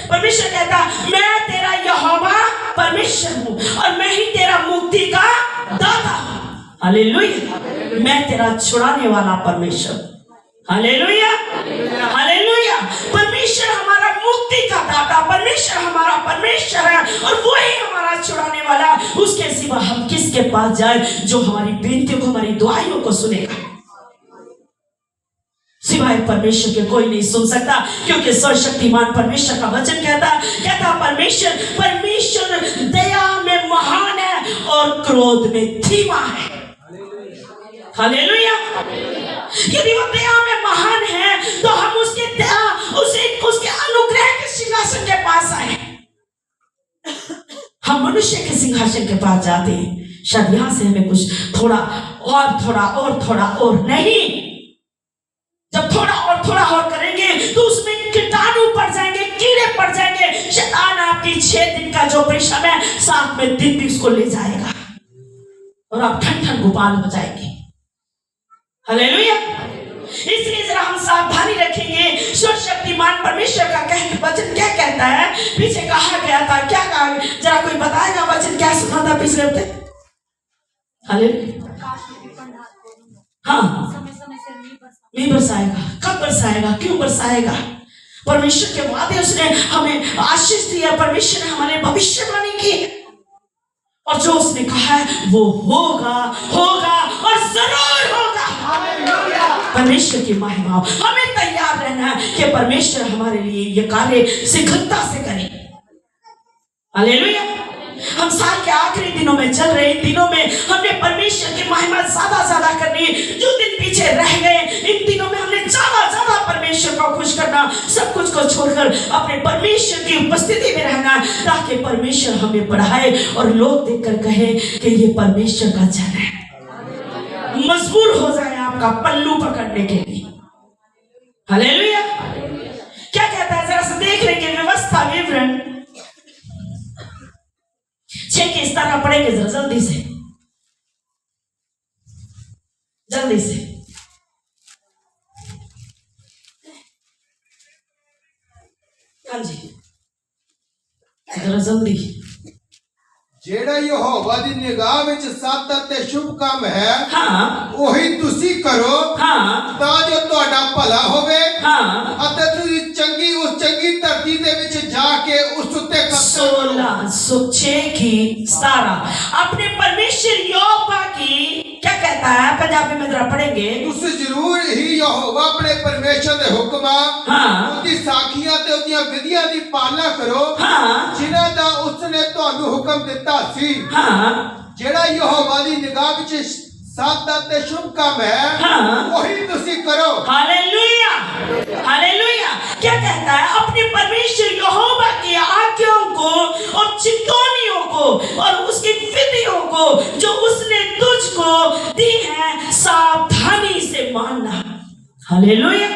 परमेश्वर कहता मैं तेरा यहोवा परमेश्वर हूँ और मैं ही तेरा मुक्ति का दाता हूँ। हालेलुया। मैं तेरा छुड़ाने वाला परमेश्वर। Hallelujah, hallelujah. परमेश्वर हमारा मुक्ति का दाता, परमेश्वर हमारा परमेश्वर है और वो ही हमारा छुड़ाने वाला। उसके सिवा हम किसके पास जाए जो हमारी बेनतियों को, हमारी दुआओं को सुनेगा? सिवाय परमेश्वर के कोई नहीं सुन सकता, क्योंकि सर्वशक्तिमान परमेश्वर का वचन कहता परमेश्वर दया में महान है और क्रोध में धीमा है। हालेलुया। यदि वो दया में महान है तो हम उसके अनुग्रह के सिंहासन के पास आए। हम मनुष्य के सिंहासन के पास जाते हैं, शायद यहां से हमें कुछ थोड़ा और नहीं। जब थोड़ा और करेंगे तो उसमें कीटाणु पड़ जाएंगे, कीड़े पड़ जाएंगे। शैतान आपकी 6 दिन का जो परिश्रम है 7वें दिन भी उसको ले जाएगा और आप ठन गोपाल हो जाएंगे। हालेलुया। इसलिए जरा हम सावधानी रखेंगे। सर्वशक्तिमान परमेश्वर का वचन क्या कहता है? पीछे कहा गया था, क्या कहा? जरा कोई बताएगा वचन क्या सुना था पिछले हफ्ते? हालेलुया। हाँ, नहीं बरसाएगा। कब बरसाएगा? क्यों बरसाएगा? परमेश्वर के वादे उसने हमें आशीष दिया, परमेश्वर ने हमारे भविष्यवाणी की और जो उसने कहा है वो होगा और जरूर होगा। परमेश्वर की महिमा। हमें तैयार रहना है कि परमेश्वर हमारे लिए ये कार्य शीघ्रता से करे। हालेलुया। हम साल के आखिरी दिनों में चल रहे, इन दिनों में हमने परमेश्वर की महिमा ज्यादा करनी। जो दिन पीछे रह गए, इन दिनों में हमने ज्यादा परमेश्वर को खुश करना, सब कुछ को छोड़कर अपने परमेश्वर की उपस्थिति में रहना, ताकि परमेश्वर हमें बढ़ाए और लोग देखकर कहे कि ये परमेश्वर का जन है। मजबूर हो जाए आपका पल्लू पकड़ने के लिए। हालेलुया। क्या कहता है? जरा से देख लेंगे व्यवस्था विवरण 6 के इस तरह पढ़ेंगे जरा जल्दी से। हाँ जी, जरा जल्दी। जेड़ा यहोवा दी निगाह विच सत ते शुभ काम है, हाँ, ओही तुसी करो, हाँ, तां जो तुहाडा भला होवे, हाँ, अते तुसी उस चंगी धरती दे विच जाके उस उत्ते 16 की 17 अपने परमेश्वर यहोवा की क्या कहता है? पंजाबी में जरा पढ़ेंगे। तुसी जरूर ही यहोवा अपने परमेश्वर दे हुक्मां, हाँ, उनकी साखियां ते उनकी विधियां दी पालना करो, हाँ, जिन्हां दा उसने तुहानू हुक्म दिता सी। हाँ, जेड़ा यहोवा दी निगाह विच सत ते शुभ काम है, हाँ, वही तुसी करो। Hallelujah, hallelujah. क्या कहता है? अपने परमेश्वर यहोवा की आज्ञाओं को और चितौनियों को और उसकी विधियों को जो उसने तुझको दी है सावधानी से मानना। हालेलुया।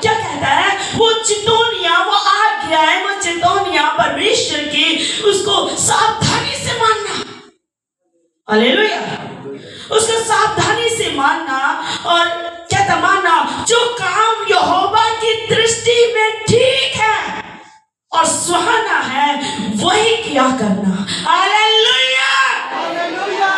क्या कहता है? वो चितौनियां, वो आज्ञाएं, वो चितौनियां परमेश्वर की, उसको सावधानी से मानना। हालेलुया। उसको सावधानी से मानना और क्या था? मानना जो काम यहोवा की दृष्टि में ठीक है और सुहाना है वही किया करना। Hallelujah, hallelujah.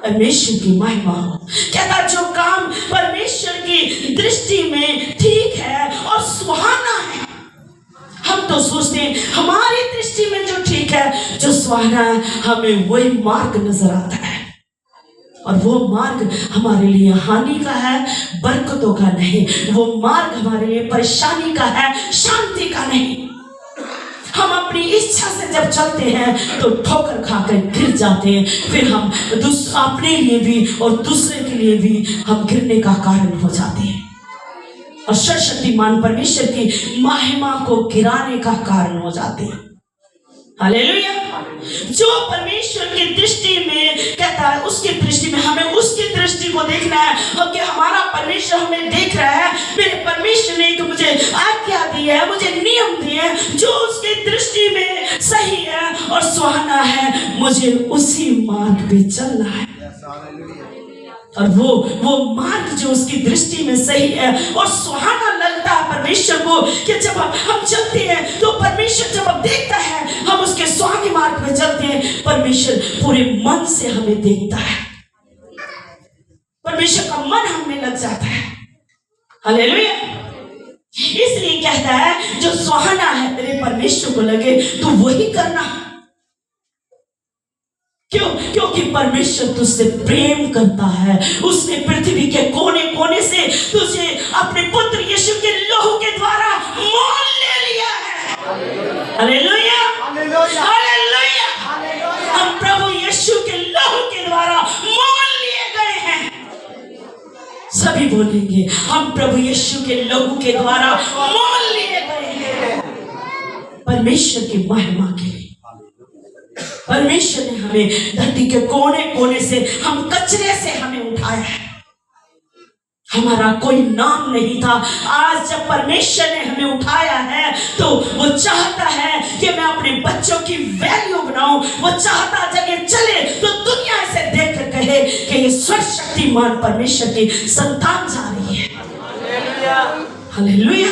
परमेश्वर की महिमा हो। कहता जो काम परमेश्वर की दृष्टि में ठीक है और सुहाना है। हम तो सोचते हैं हमारी दृष्टि में जो ठीक है, जो सुहाना है, हमें वही मार्ग नजर आता है और वो मार्ग हमारे लिए हानि का है, बरकतों का नहीं। वो मार्ग हमारे लिए परेशानी का है, शांति का नहीं। हम अपनी इच्छा से जब चलते हैं तो ठोकर खाकर गिर जाते हैं, फिर हम अपने लिए भी और दूसरे के लिए भी हम गिरने का कारण हो जाते हैं और सर्वशक्तिमान परमेश्वर की महिमा को गिराने का कारण हो जाते हैं। हालेलुया। जो परमेश्वर की दृष्टि में कहता है, उसकी दृष्टि में हमें उसकी दृष्टि को देखना है और कि हमारा परमेश्वर हमें देख रहा है। मेरे परमेश्वर ने मुझे आज्ञा दी है, मुझे नियम दिए हैं, जो उसकी दृष्टि में सही है और सुहाना है, मुझे उसी मार्ग पे चलना है। और वो मार्ग जो उसकी दृष्टि में सही है और सुहाना लगता है परमेश्वर को, कि जब हम चलते हैं तो परमेश्वर जब हम देखता है हम उसके सुहाने मार्ग में चलते हैं, परमेश्वर पूरे मन से हमें देखता है, परमेश्वर का मन हमें लग जाता है। हालेलुया। इसलिए कहता है जो सुहाना है तेरे परमेश्वर को लगे तो वही करना। क्यों? क्योंकि परमेश्वर तुझसे प्रेम करता है। उसने पृथ्वी के कोने कोने से तुझे अपने पुत्र यीशु के लहू के द्वारा मोल ले लिया है। Hallelujah, hallelujah. हम प्रभु यीशु के लहू के द्वारा मोल लिए गए हैं। सभी बोलेंगे हम प्रभु यीशु के लहू के द्वारा मोल लिए गए हैं। परमेश्वर की महिमा के लिए परमेश्वर ने हमें धरती के कोने कोने से, हम कचरे से हमें उठाया है। हमारा कोई नाम नहीं था। आज जब परमेश्वर ने हमें उठाया है तो वो चाहता है कि मैं अपने बच्चों की वैल्यू बनाऊं। वो चाहता जगह चले तो दुनिया से देख कर कहे कि ये सर्वशक्तिमान परमेश्वर की संतान जा रही है। हालेलुया।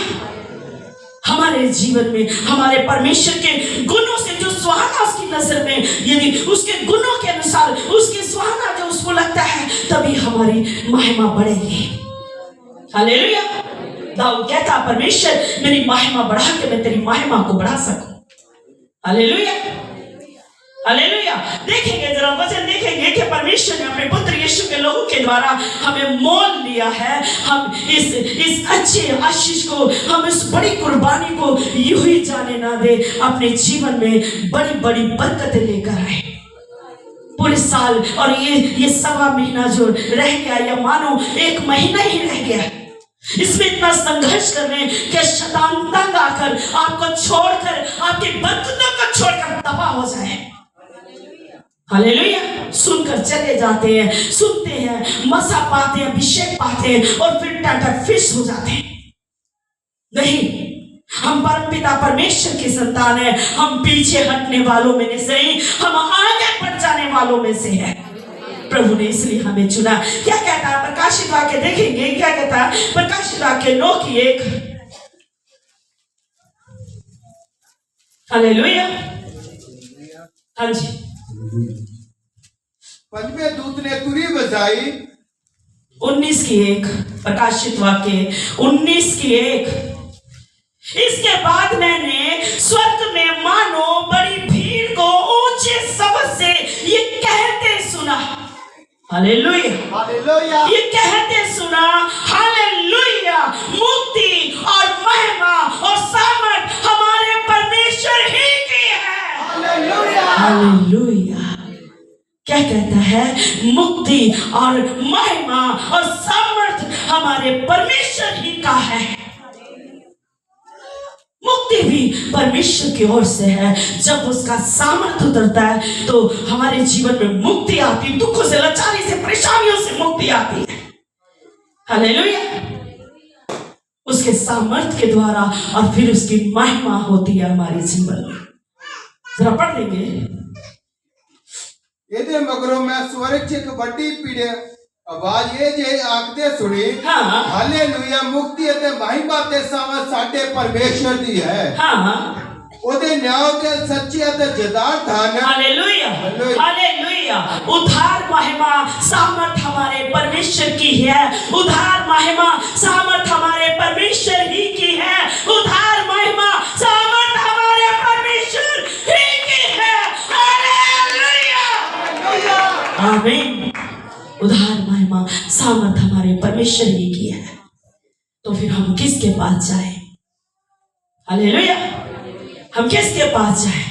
हमारे जीवन में हमारे परमेश्वर के गुणों से जो सुहाना उसकी नजर में, यदि उसके गुणों के अनुसार उसके सुहाना जो उसको लगता है, तभी हमारी महिमा बढ़ेगी। हालेलुया। दाऊद कहता परमेश्वर मेरी महिमा बढ़ा के मैं तेरी महिमा को बढ़ा सकूं। Hallelujah, hallelujah. देखेंगे जरा वचन देखेंगे कि परमेश्वर ने अपने पुत्र यीशु के लहू के द्वारा हमें मोल लिया है। हम इस अच्छे आशीष को, हम इस बड़ी कुर्बानी को यूं ही जाने ना दे, अपने जीवन में बड़ी बड़ी बरकतें लेकर आए। पूरे साल और ये सवा महीना जो रह गया, या मानो 1 महीना ही रह गया, इसमें इतना संघर्ष कर रहे हैं कि शैतान तंग आकर आपको छोड़कर, आपकी बरकतों को छोड़कर तबाह हो जाए। हालेलुया। सुनकर चले जाते हैं, सुनते हैं, मसा पाते हैं, अभिषेक पाते हैं और फिर टाटा फिश हो जाते हैं। नहीं, हम परमपिता परमेश्वर की संतान है। हम पीछे हटने वालों में से नहीं, हम आगे बढ़ जाने वालों में से है। प्रभु ने इसलिए हमें चुना। क्या कहता है प्रकाशित वाक्य देखेंगे, क्या कहता है प्रकाशित वाक्य 9:1। हालेलुया। हाँ जी। 5वें दूत ने तुरी बजाई। 19:1 प्रकाशित वाक्य 19:1। इसके बाद मैंने स्वर्ग में मानो बड़ी भीड़ को ऊंचे शब्द से ये कहते सुना। Hallelujah, hallelujah. ये कहते सुना, हालेलुया, मुक्ति और महिमा और सामर्थ हमारे परमेश्वर ही की है। Hallelujah, hallelujah. क्या कहता है? मुक्ति और महिमा और सामर्थ हमारे परमेश्वर ही का है। मुक्ति भी परमेश्वर की ओर से है। जब उसका सामर्थ्य उतरता है तो हमारे जीवन में मुक्ति आती है, दुखों से, लाचारी से, परेशानियों से मुक्ति आती है। हालेलुया। उसके सामर्थ्य के द्वारा और फिर उसकी महिमा होती है हमारे जीवन में। जरा पढ़ लेंगे। ਇਹਦੇ ਮਗਰੋਂ ਮੈਂ ਸਵਰਗ 'ਚ ਇੱਕ ਵੱਡੀ ਪੀੜ ਆਵਾਜ਼ ਇਹ ਜੇ ਆਖਦੇ ਸੁਣੀ, ਹਾਲੇਲੂਇਆ, ਮੁਕਤੀ ਅਤੇ ਮਹਿਮਾ ਤੇ ਸਾਮਰਥ ਸਾਡੇ ਪਰਮੇਸ਼ਰ ਦੀ ਹੈ। ਉਹਦੇ ਨਿਆਂ ਤੇ ਸੱਚੇ ਅਤੇ ਜਦਾਰ ਧਨ। Hallelujah, hallelujah. उद्धार महिमा सामर्थ हमारे परमेश्वर की है। उद्धार महिमा सामर्थ हमारे परमेश्वर ही की है। उद्धार महिमा सामर्थ हमारे परमेश्वर ही की है। हालेलुया, आमीन। उद्धार महिमा सामर्थ हमारे परमेश्वर ही की है। तो फिर हम किसके पास जाए? हालेलुया। हम किसके पास जाए?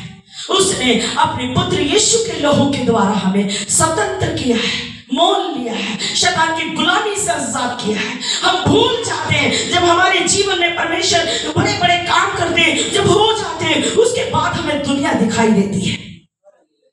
उसने अपने पुत्र यीशु के लहू के द्वारा हमें स्वतंत्र किया है, मोल लिया है, शैतान की गुलामी से आजाद किया है। हम भूल जाते हैं जब हमारे जीवन में परमेश्वर बड़े बड़े काम करते हैं, जब हो जाते हैं, उसके बाद हमें दुनिया दिखाई देती है।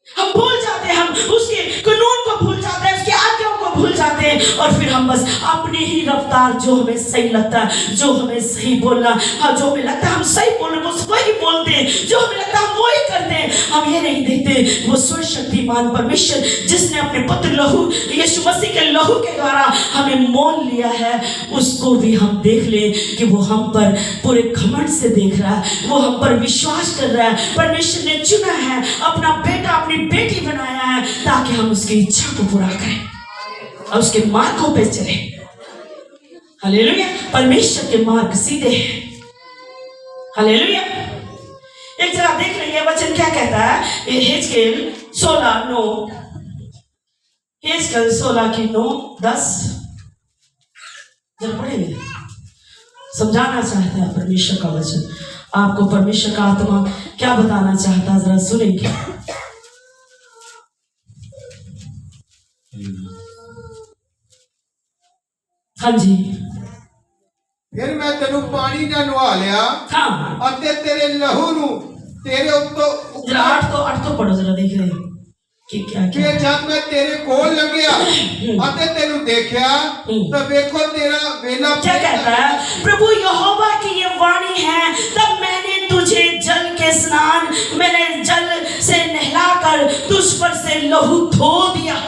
हम भूल जाते हैं, हम उसके कानून को भूल जाते हैं, उसकी आज्ञाओं को भूल जाते जाते हैं और फिर हम बस अपनी ही रफ्तार, जो हमें सही लगता है, जो हमें सही बोलना, हाँ जो हमें लगता है हम सही बोल रहे हैं वही बोलते हैं, जो हमें लगता है हम वही करते हैं। हम ये नहीं देखते वो सर्वशक्तिमान परमेश्वर जिसने अपने पुत्र लहू यीशु मसीह के लहू के द्वारा हमें मोल लिया है, उसको भी हम देख लें कि वो हम पर पूरे घमंड से देख रहा है, वो हम पर विश्वास कर रहा है। परमेश्वर ने चुना है, अपना बेटा अपनी बेटी बनाया है ताकि हम उसकी इच्छा को पूरा करें और उसके मार्गों पे चले। हालेलुया। परमेश्वर के मार्ग सीधे हैं। हालेलुया। एक जगह देख लीजिए वचन क्या कहता है, हेजकेल 16:9, हेजकेल 16:9-10 जरा पढ़ेंगे। समझाना चाहता है परमेश्वर का वचन, आपको परमेश्वर का आत्मा क्या बताना चाहता है, जरा सुनेंगे। हाँ जी। फिर मैं तेनू पानी ना नवा लिया हाँ अते तेरे लहू नू तेरे उत्तों जरा 8 तो पढ़ो, जरा देख रहे कि क्या क्या। फिर जब मैं तेरे कोल लग्या अते तेनू देखया तो देखो तेरा वेला क्या कहता है, प्रभु यहोवा की ये वाणी है, तब मैंने तुझे जल के स्नान, मैंने जल से नहलाकर तुझ पर से लहू धो दिया।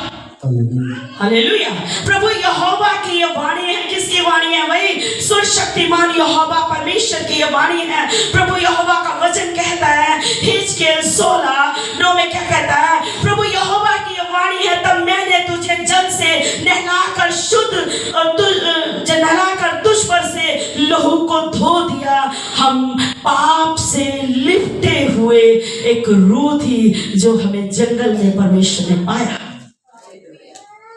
हालेलुया। प्रभु यहोवा की ये वाणी है। किसकी वाणी है भाई? सर्वशक्तिमान यहोवा परमेश्वर की ये वाणी है। प्रभु यहोवा का वचन कहता है हिजकेल 16:9 में क्या कहता है, प्रभु यहोवा की ये वाणी है, तब मैंने तुझे जल से नहलाकर तुझ पर से लहू को धो दिया। हम पाप से लिपटे हुए एक रूह थी जो हमें जंगल में परमेश्वर ने पाया।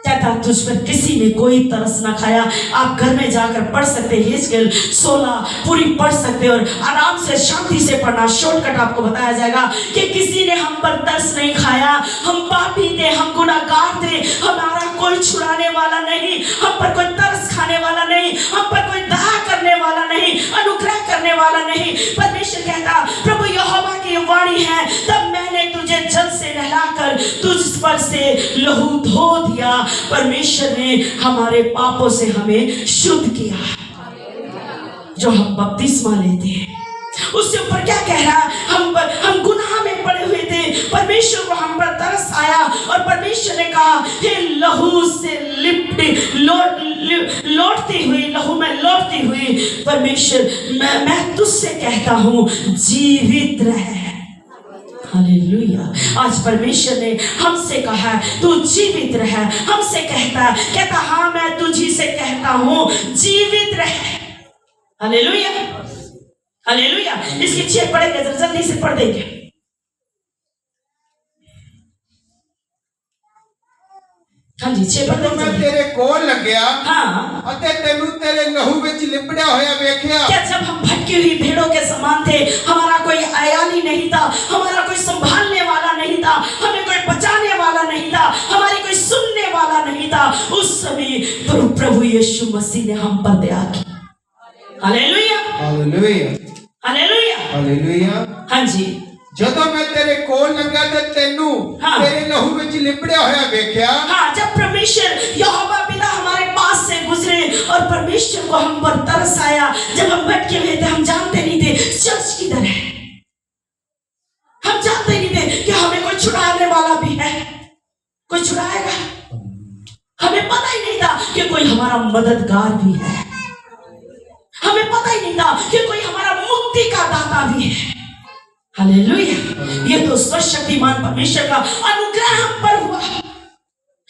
कहता तुझ पर किसी ने कोई तरस ना खाया। आप घर में जाकर पढ़ सकते हैं, हिजकेल 16 पूरी पढ़ सकते और आराम से शांति से पढ़ना। शॉर्टकट आपको बताया जाएगा कि किसी ने हम पर तरस नहीं खाया। हम पापी थे, हम गुनाहगार थे, हमारा कोई छुड़ाने वाला नहीं, हम पर कोई तरस खाने वाला नहीं, हम पर कोई दया करने वाला नहीं, अनुग्रह करने वाला नहीं। परमेश्वर कहता प्रभु यहोवा की वाणी है, तब मैंने तुझे जल से नहलाकर तुझ पर से लहू धो दिया। परमेश्वर ने हमारे पापों से हमें शुद्ध किया। जो हम बपतिस्मा लेते हैं उससे ऊपर क्या कह रहा है, हम गुनाह में पड़े हुए थे, परमेश्वर को हम पर तरस आया और परमेश्वर ने कहा हे लहू से लिपटी लौटती हुई, लहू में लौटती हुई परमेश्वर मैं तुझसे कहता हूं जीवित रह। हालेलुया। आज परमेश्वर ने हमसे कहा तू जीवित रह। हमसे कहता हाँ मैं तुझी से कहता हूं जीवित रह। हालेलुया। हालेलुया। इसकी 6 पढ़ेंगे, जल्दी से पढ़ देंगे। हाँ जी 6 पढ़ देंगे। मैं तेरे कोल लग गया हाँ अते तेनू तेरे लहू विच लिपड़ा होया वेख्या। क्या जब हम भटकी हुई भेड़ों के समान थे, हमारा कोई आयाली नहीं था, हमारा कोई संभालने वाला नहीं था, हमें कोई बचाने वाला नहीं था, हमारी कोई सुनने वाला नहीं था, उस समय प्रभु यीशु मसीह ने हम पर दया की। हालेलुया। हालेलुया। हालेलुया। हालेलुया। हाँ जी। जब मैं तेरे कोल लगा ते तेनू तेरे लहू विच लिपड़ा होया वेख्या। हाँ, जब परमेश्वर यहोवा पिता हमारे पास से गुजरे और परमेश्वर को हम पर तरस आया, जब हम भटके हुए थे, हम जानते नहीं थे चर्च किधर है, हम जानते नहीं थे कि हमें कोई छुड़ाने वाला भी है, कोई छुड़ाएगा। हमें पता ही नहीं था कि कोई हमारा मददगार भी है, हमें पता ही नहीं था कि कोई हमारा मुक्ति का दाता भी है। हालेलुया। ये तो सर्वशक्तिमान परमेश्वर का अनुग्रह हम पर हुआ।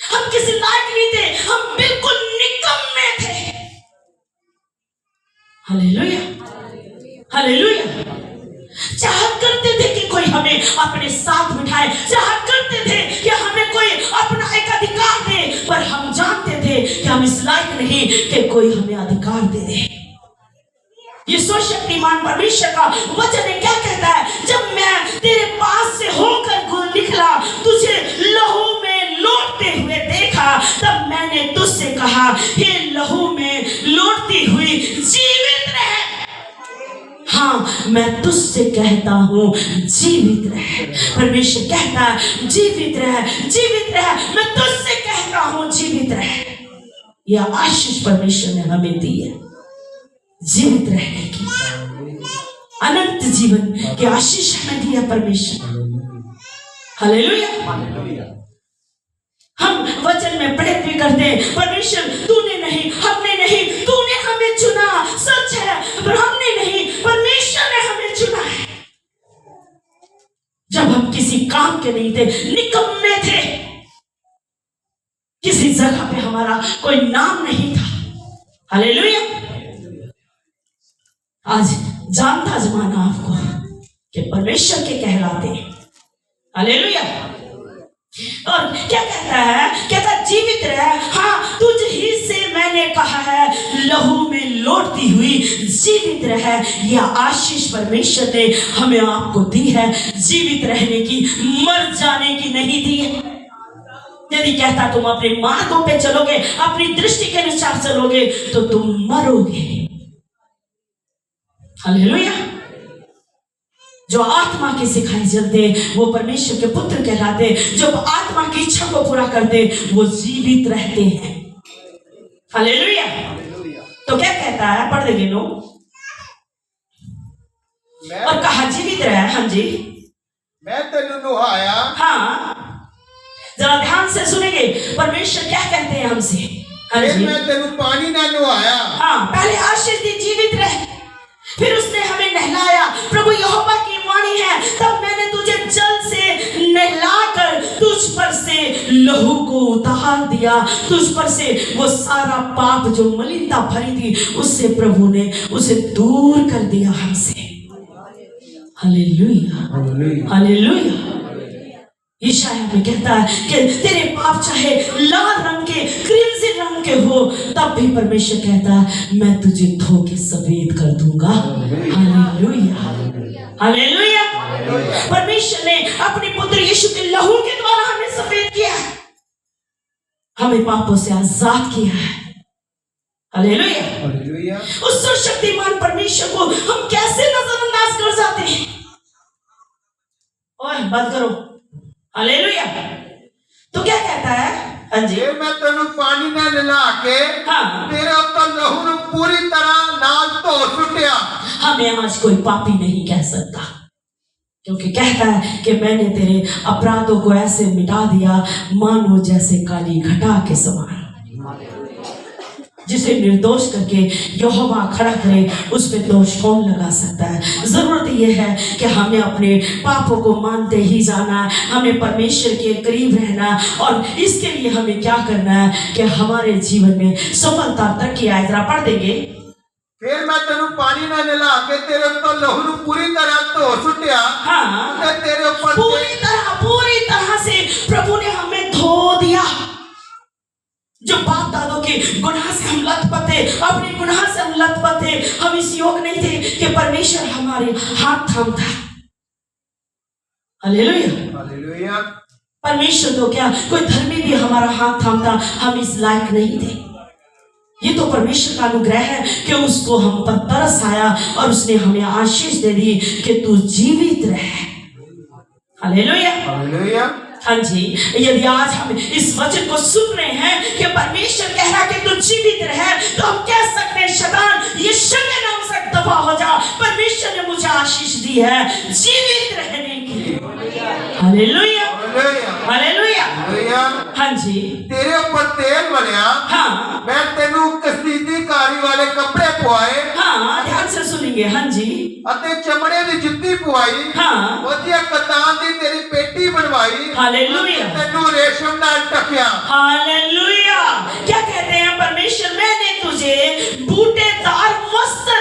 हम किसी लायक नहीं थे, हम बिल्कुल निकम्मे थे। हालेलुया। हालेलुया। चाहत करते थे कि कोई हमें अपने साथ बिठाए, चाहत करते थे कि हमें कोई अपना एक अधिकार दे, पर हम जानते थे कि हम इस लायक नहीं कि कोई हमें अधिकार दे दे। ये सर्वशक्तिमान परमेश्वर का वचन क्या कहता है, जब मैं तेरे पास से होकर निकला, तुझे लहू में लौटते हुए देखा, तब मैंने तुझसे कहा हे लहू में लौटती हुई जीवित रह। हाँ, मैं तुझसे कहता हूँ जीवित रह। परमेश्वर कहता है जीवित रह, जीवित रह। मैं तुझसे कहता हूँ जीवित रह। यह आशीष परमेश्वर ने हमें दी है, जीवित रहने की, अनंत जीवन की आशीष हमें दी है परमेश्वर। हालेलुया। हम वचन में प्रेरित भी करते हैं, परमेश्वर तूने नहीं, हमने नहीं, तूने हमें चुना। सच है, पर हमने नहीं, परमेश्वर ने हमें चुना है। जब हम किसी काम के नहीं थे, निकम्मे थे, किसी जगह पे हमारा कोई नाम नहीं था। हालेलुया। आज जानता जमाना आपको कि परमेश्वर के कहलाते हैं। हालेलुया। और क्या कहता है? कहता जीवित रह, हाँ तुझ ही से मैंने कहा है, लहू में लौटती हुई जीवित रह। यह आशीष परमेश्वर ने हमें आपको दी है, जीवित रहने की, मर जाने की नहीं दी है। यदि कहता तुम अपने मार्गों पे चलोगे, अपनी दृष्टि के अनुसार चलोगे, तो तुम मरोगे। हालेलुया। जो आत्मा के सिखाए चलते वो परमेश्वर के पुत्र कहलाते, जो आत्मा की इच्छा को पूरा करते वो जीवित रहते हैं। हालेलुया। तो क्या कहता है, पढ़ देंगे लो। और कहा जीवित रहे। हाँ जी, मैं तेनू नुहाया। हाँ, जरा ध्यान से सुनेंगे परमेश्वर क्या कहते हैं हमसे। हाँ जी, मैं तेनू पानी ना नुहाया। हाँ, पहले आशीष दी जीवित रहे, फिर उसने हमें नहलाया। प्रभु यहोवा की वाणी है, तब मैंने तुझे जल से नहलाकर तुझ पर से लहू को उतार दिया। तुझ पर से वो सारा पाप जो मलिनता भरी थी, उससे प्रभु ने उसे दूर कर दिया हमसे। Hallelujah, hallelujah. यशायाह में कहता है कि तेरे पाप चाहे लाल रंग के, क्रिमसन रंग के हो, तब भी परमेश्वर कहता है मैं तुझे धो के सफेद कर दूंगा। Hallelujah, hallelujah. परमेश्वर ने अपने पुत्र यीशु के लहू के द्वारा हमें सफेद किया है, हमें पापों से आजाद किया है। Hallelujah, hallelujah. उस सर्वशक्तिमान परमेश्वर को हम कैसे नजरअंदाज कर जाते हैं। ओए बात करो। हालेलुया। तो क्या कहता है? हाँ जी, मैं तेनू पानी ना नहला के, हाँ, तेरे ऊपर लहू ने पूरी तरह नाल धो सुटिया। हमें आज कोई पापी नहीं कह सकता, क्योंकि कहता है कि मैंने तेरे अपराधों को ऐसे मिटा दिया मानो जैसे काली घटा के समान। जिसे निर्दोष करके यहोवा खड़ा करे, उस पे दोष कौन लगा सकता है। जरूरत यह है कि हमें अपने पापों को मानते ही जाना, हमें परमेश्वर के करीब रहना, और इसके लिए हमें क्या करना है कि हमारे जीवन में सफलता तक की आए। जरा पढ़ देंगे। फिर मैं तेनू पानी ना नहला के तेरे ऊपर लहू ने पूरी तरह धो सुटिया। हाँ, तेरे ऊपर पूरी तरह से प्रभु ने हमें धो दिया। जो बाप दादों के गुनाह से हम लथपथ थे, अपने गुनाह से हम लथपथ थे, हम इस योग नहीं थे कि परमेश्वर हमारे हाथ थामता। Hallelujah, hallelujah. परमेश्वर तो क्या, कोई धर्मी भी हमारा हाथ थामता, हम इस लायक नहीं थे। ये तो परमेश्वर का अनुग्रह है कि उसको हम पर तरस आया और उसने हमें आशीष दे दी कि तू जीवित रहे। Hallelujah, hallelujah. हाँ जी, यदि आज हम इस वचन को सुन रहे हैं कि परमेश्वर कह रहा है कि तू जीवित रहे, तो हम कह सकते हैं शैतान यीशु के नाम से दफा हो जा। परमेश्वर ने मुझे आशीष दी है जीवित रहने की। Hallelujah, hallelujah. हाँ जी, तेरे ऊपर तेल बनिया। हाँ, मैं तेनू कसीदी कारी वाले कपड़े पवाए। हाँ, ध्यान से सुनेंगे। हाँ जी, अते चमड़े दी जुत्ती पवाई। हाँ, वधिया कतान दी तेरी पेटी बनवाई। हालेलुया, तेनू रेशम नाल टकिया। हालेलुया। क्या कहते हैं परमेश्वर, मैंने तुझे बूटेदार वस्त्र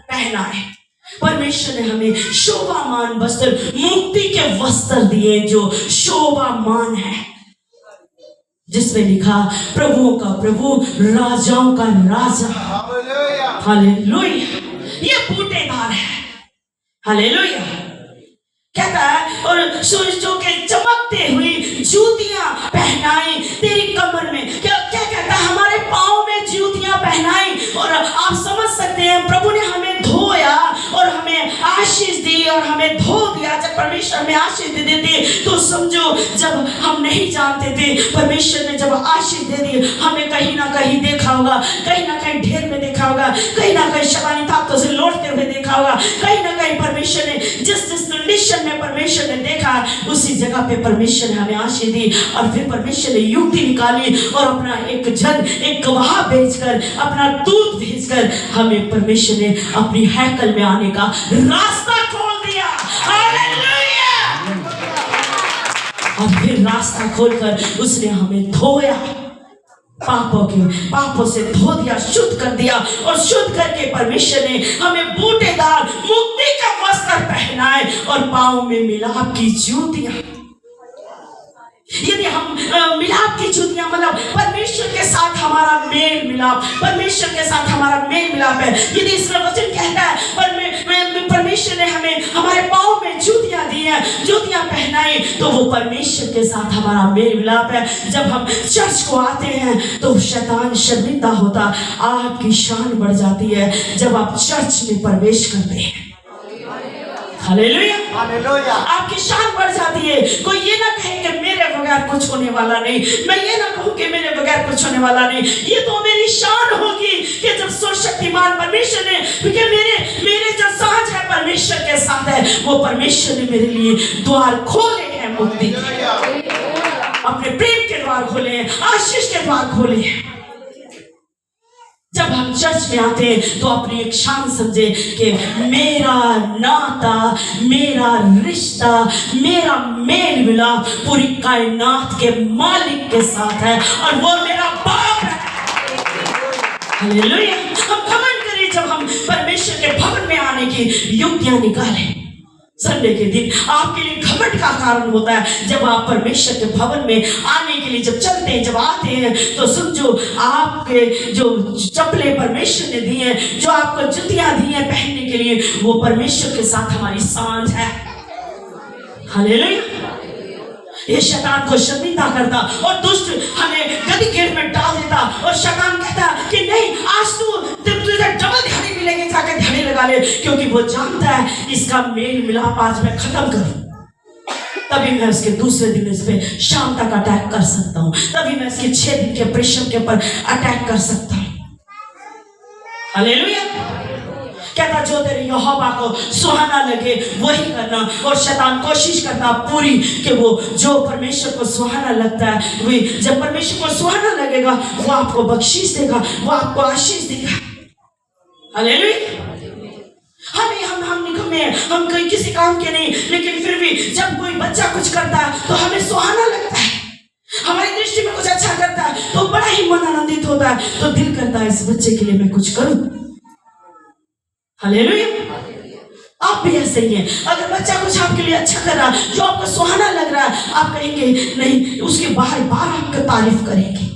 पहनाए। परमेश्वर ने हमें शोभामान वस्त्र, मुक्ति के वस्त्र दिए जो शोभामान है, जिसमें लिखा प्रभुओं का प्रभु, राजाओं का राजा। हालेलुया। ये बूटेदार है। हालेलुया। कहता है और सूरजों के चमकते हुई जूतियां पहनाई तेरी कमर में। क्या कहता है, हमारे पाँव में जूतियां पहनाई। और आप समझ सकते हैं प्रभु ने हमें धोया और और हमें आशीष दी और हमें धो दिया, जब परमेश्वर हमें आशीष दे देते तो समझो जब हम नहीं जानते थे परमेश्वर ने जब आशीष दे दी, हमें कहीं ना कहीं देखा होगा, कहीं ना कहीं ढेर में देखा होगा, कहीं ना कहीं शैतानी ताकतों से लौटते हुए देखा होगा, कहीं ना कहीं परमेश्वर ने जिस जिस कंडीशन में परमेश्वर ने देखा उसी जगह पे परमेश्वर ने हमें आशीष दी। और फिर परमेश्वर ने युक्ति निकाली और अपना एक गवाह भेजकर, अपना दूत भेजकर हमें परमेश्वर ने अपनी हैकल में आने का रास्ता खोल दिया। हालेलुया! और फिर रास्ता खोलकर उसने हमें धोया, पापों से धो दिया, शुद्ध कर दिया, और शुद्ध करके परमेश्वर ने हमें बूटेदार मुक्ति का वस्त्र पहनाए और पाँव में मिलाप की जूतियां। यदि हम मिलाप की जूतियां मतलब परमेश्वर के साथ हमारा मेल मिलाप, परमेश्वर के साथ हमारा मेल मिलाप है। यदि इसका वचन कहता है परमेश्वर ने हमें हमारे पाँव में जूतियां दी हैं, जूतियां पहनाई, तो वो परमेश्वर के साथ हमारा मेल मिलाप है। जब हम चर्च को आते हैं तो शैतान शर्मिंदा होता, आपकी शान बढ़ जाती है जब आप चर्च में प्रवेश करते हैं। Hallelujah, hallelujah. आपकी शान बढ़ जाती है। कोई ये ना कहे कि मेरे बगैर कुछ होने वाला नहीं, मैं ये ना कहूँ कि मेरे बगैर कुछ होने वाला नहीं। ये तो मेरी शान होगी कि जब सर्वशक्तिमान परमेश्वर ने, क्योंकि मेरे जो साझ है परमेश्वर के साथ है, वो परमेश्वर ने मेरे लिए द्वार खोले हैं मुक्ति के, अपने प्रेम के द्वार खोले हैं, आशीष के द्वार खोले हैं। जब हम चर्च में आते हैं तो अपनी एक शान समझे कि मेरा नाता, मेरा रिश्ता, मेरा मेल मिलाप पूरी कायनात के मालिक के साथ है और वो मेरा बाप है। हालेलुया। हम घमंड करें जब हम परमेश्वर के भवन में आने की युक्तियां निकालें। संडे के दिन आपके लिए घमंड का कारण होता है जब आप परमेश्वर के भवन में आने के लिए जब चलते हैं, जब आते हैं, तो समझो आपके जो चप्पलें परमेश्वर ने दी हैं, जो आपको जुतियां दी हैं पहनने के लिए, वो परमेश्वर के साथ हमारी सांझ है। हालेलुया। ये शैतान को शर्मिंदा करता और दुष्ट हमें गदी गेट में डाल देता और शैतान कहता कि नहीं, आज तुझे डबल घड़ी मिलेगी, जाके घड़ी लगा ले, क्योंकि वो जानता है इसका मेल मिलाप आज मैं खत्म करूं, तभी मैं उसके दूसरे दिन इस पे शाम तक अटैक कर सकता हूं, तभी मैं इसके 6 दिन के प्रेशर के ऊपर अटैक कर सकता हूं। हालेलुया। कहता जो तेरे यहोवा को सुहाना लगे वही करना, और शैतान कोशिश करता पूरी कि वो जो परमेश्वर को सुहाना लगता है वही, जब परमेश्वर को सुहाना लगेगा वो आपको बख्शीश देगा, वो आपको आशीष देगा। हालेलुया। हम निकम्मे हैं, हम कोई किसी काम के नहीं, लेकिन फिर भी जब कोई बच्चा कुछ करता है तो हमें सुहाना लगता है, हमारी दृष्टि में कुछ अच्छा करता है तो बड़ा ही मन आनंदित होता है, तो दिल करता है इस बच्चे के लिए मैं कुछ करूं। हालेलुया। आप भी ऐसे ही हैं। अगर बच्चा कुछ आपके लिए अच्छा कर रहा है, जो आपको सुहाना लग रहा है, आप कहेंगे नहीं, उसके बार बार आपका तारीफ करेंगे।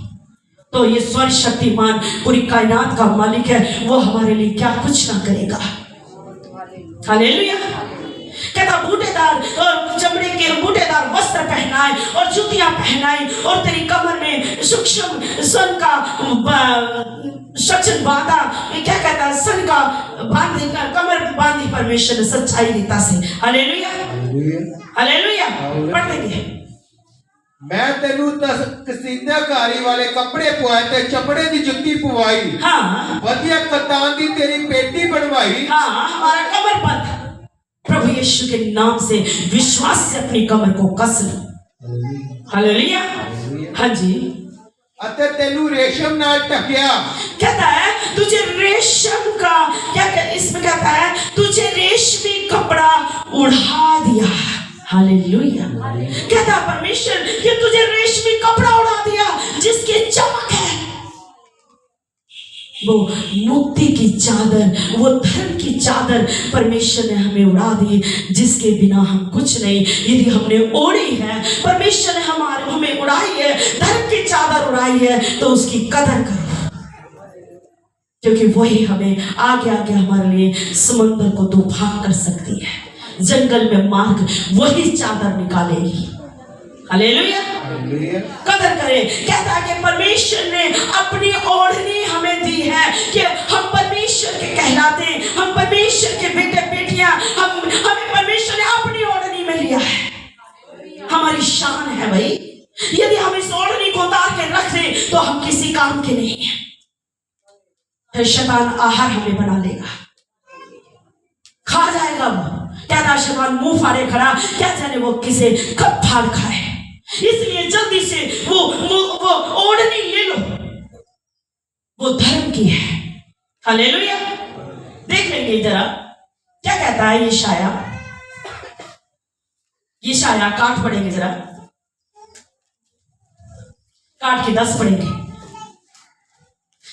तो ये स्वर्ग शक्तिमान पूरी कायनात का मालिक है, वो हमारे लिए क्या कुछ ना करेगा। हालेलुया। कहता बूटेदार और चमड़े के बूटेदार वस्त्र पहनाए और जूतियां पहनाई और तेरी कमर में सूक्ष्म सन का सचन बांधा, क्या कहता है, सन का बांधी, कमर बांधी परमेश्वर ने सच्चाई रीता से। Hallelujah, hallelujah. पढ़ लेंगे। मैं तेनू कसीदाकारी वाले कपड़े पवाए ते चमड़े दी जुत्ती पवाई, हाँ, वधिया कतान दी तेरी पेटी बनवाई, हाँ, हमारा कमर बंद। प्रभु यीशु के नाम से विश्वास से अपनी कमर को कस लो। हालेलुया। हाँ जी। अते तेनू रेशम नाल टकिया, कहता है तुझे रेशम का, क्या इसमें कहता है तुझे रेशमी कपड़ा उड़ा दिया। हालेलुया। कहता परमेश्वर कि तुझे रेशमी कपड़ा उड़ा दिया जिसकी चमक है, वो मुक्ति की चादर, वो धर्म की चादर परमेश्वर ने हमें उड़ा दी, जिसके बिना हम कुछ नहीं। यदि हमने ओढ़ी है, परमेश्वर ने हमें उड़ाई है, धर्म की चादर उड़ाई है, तो उसकी कदर करो, क्योंकि वही हमें आगे आगे हमारे लिए समंदर को दो भाग कर सकती है, जंगल में मार्ग वही चादर निकालेगी। हालेलुया। कदर करें। कहता है कि परमेश्वर ने अपनी ओढ़नी हमें दी है कि हम परमेश्वर के कहलाते हैं, हम परमेश्वर के बेटे बेटे बेटियां हमें परमेश्वर ने अपनी ओढ़नी में लिया है। हमारी शान है भाई। यदि हम इस ओढ़नी को उतार के रख दें तो हम किसी काम के नहीं हैं। फिर शैतान आहार हमें बना लेगा, खा जाएगा। वो क्या था, शैतान मुंह फाड़े खड़ा, क्या जाने वो किसे कब फाड़ खाए। इसलिए जल्दी से वो ओढ़नी ले लो, वो धर्म की है। हालेलुया। देख लेंगे जरा क्या कहता है यशाया काट पढ़ेंगे जरा, काट के 10 पढ़ेंगे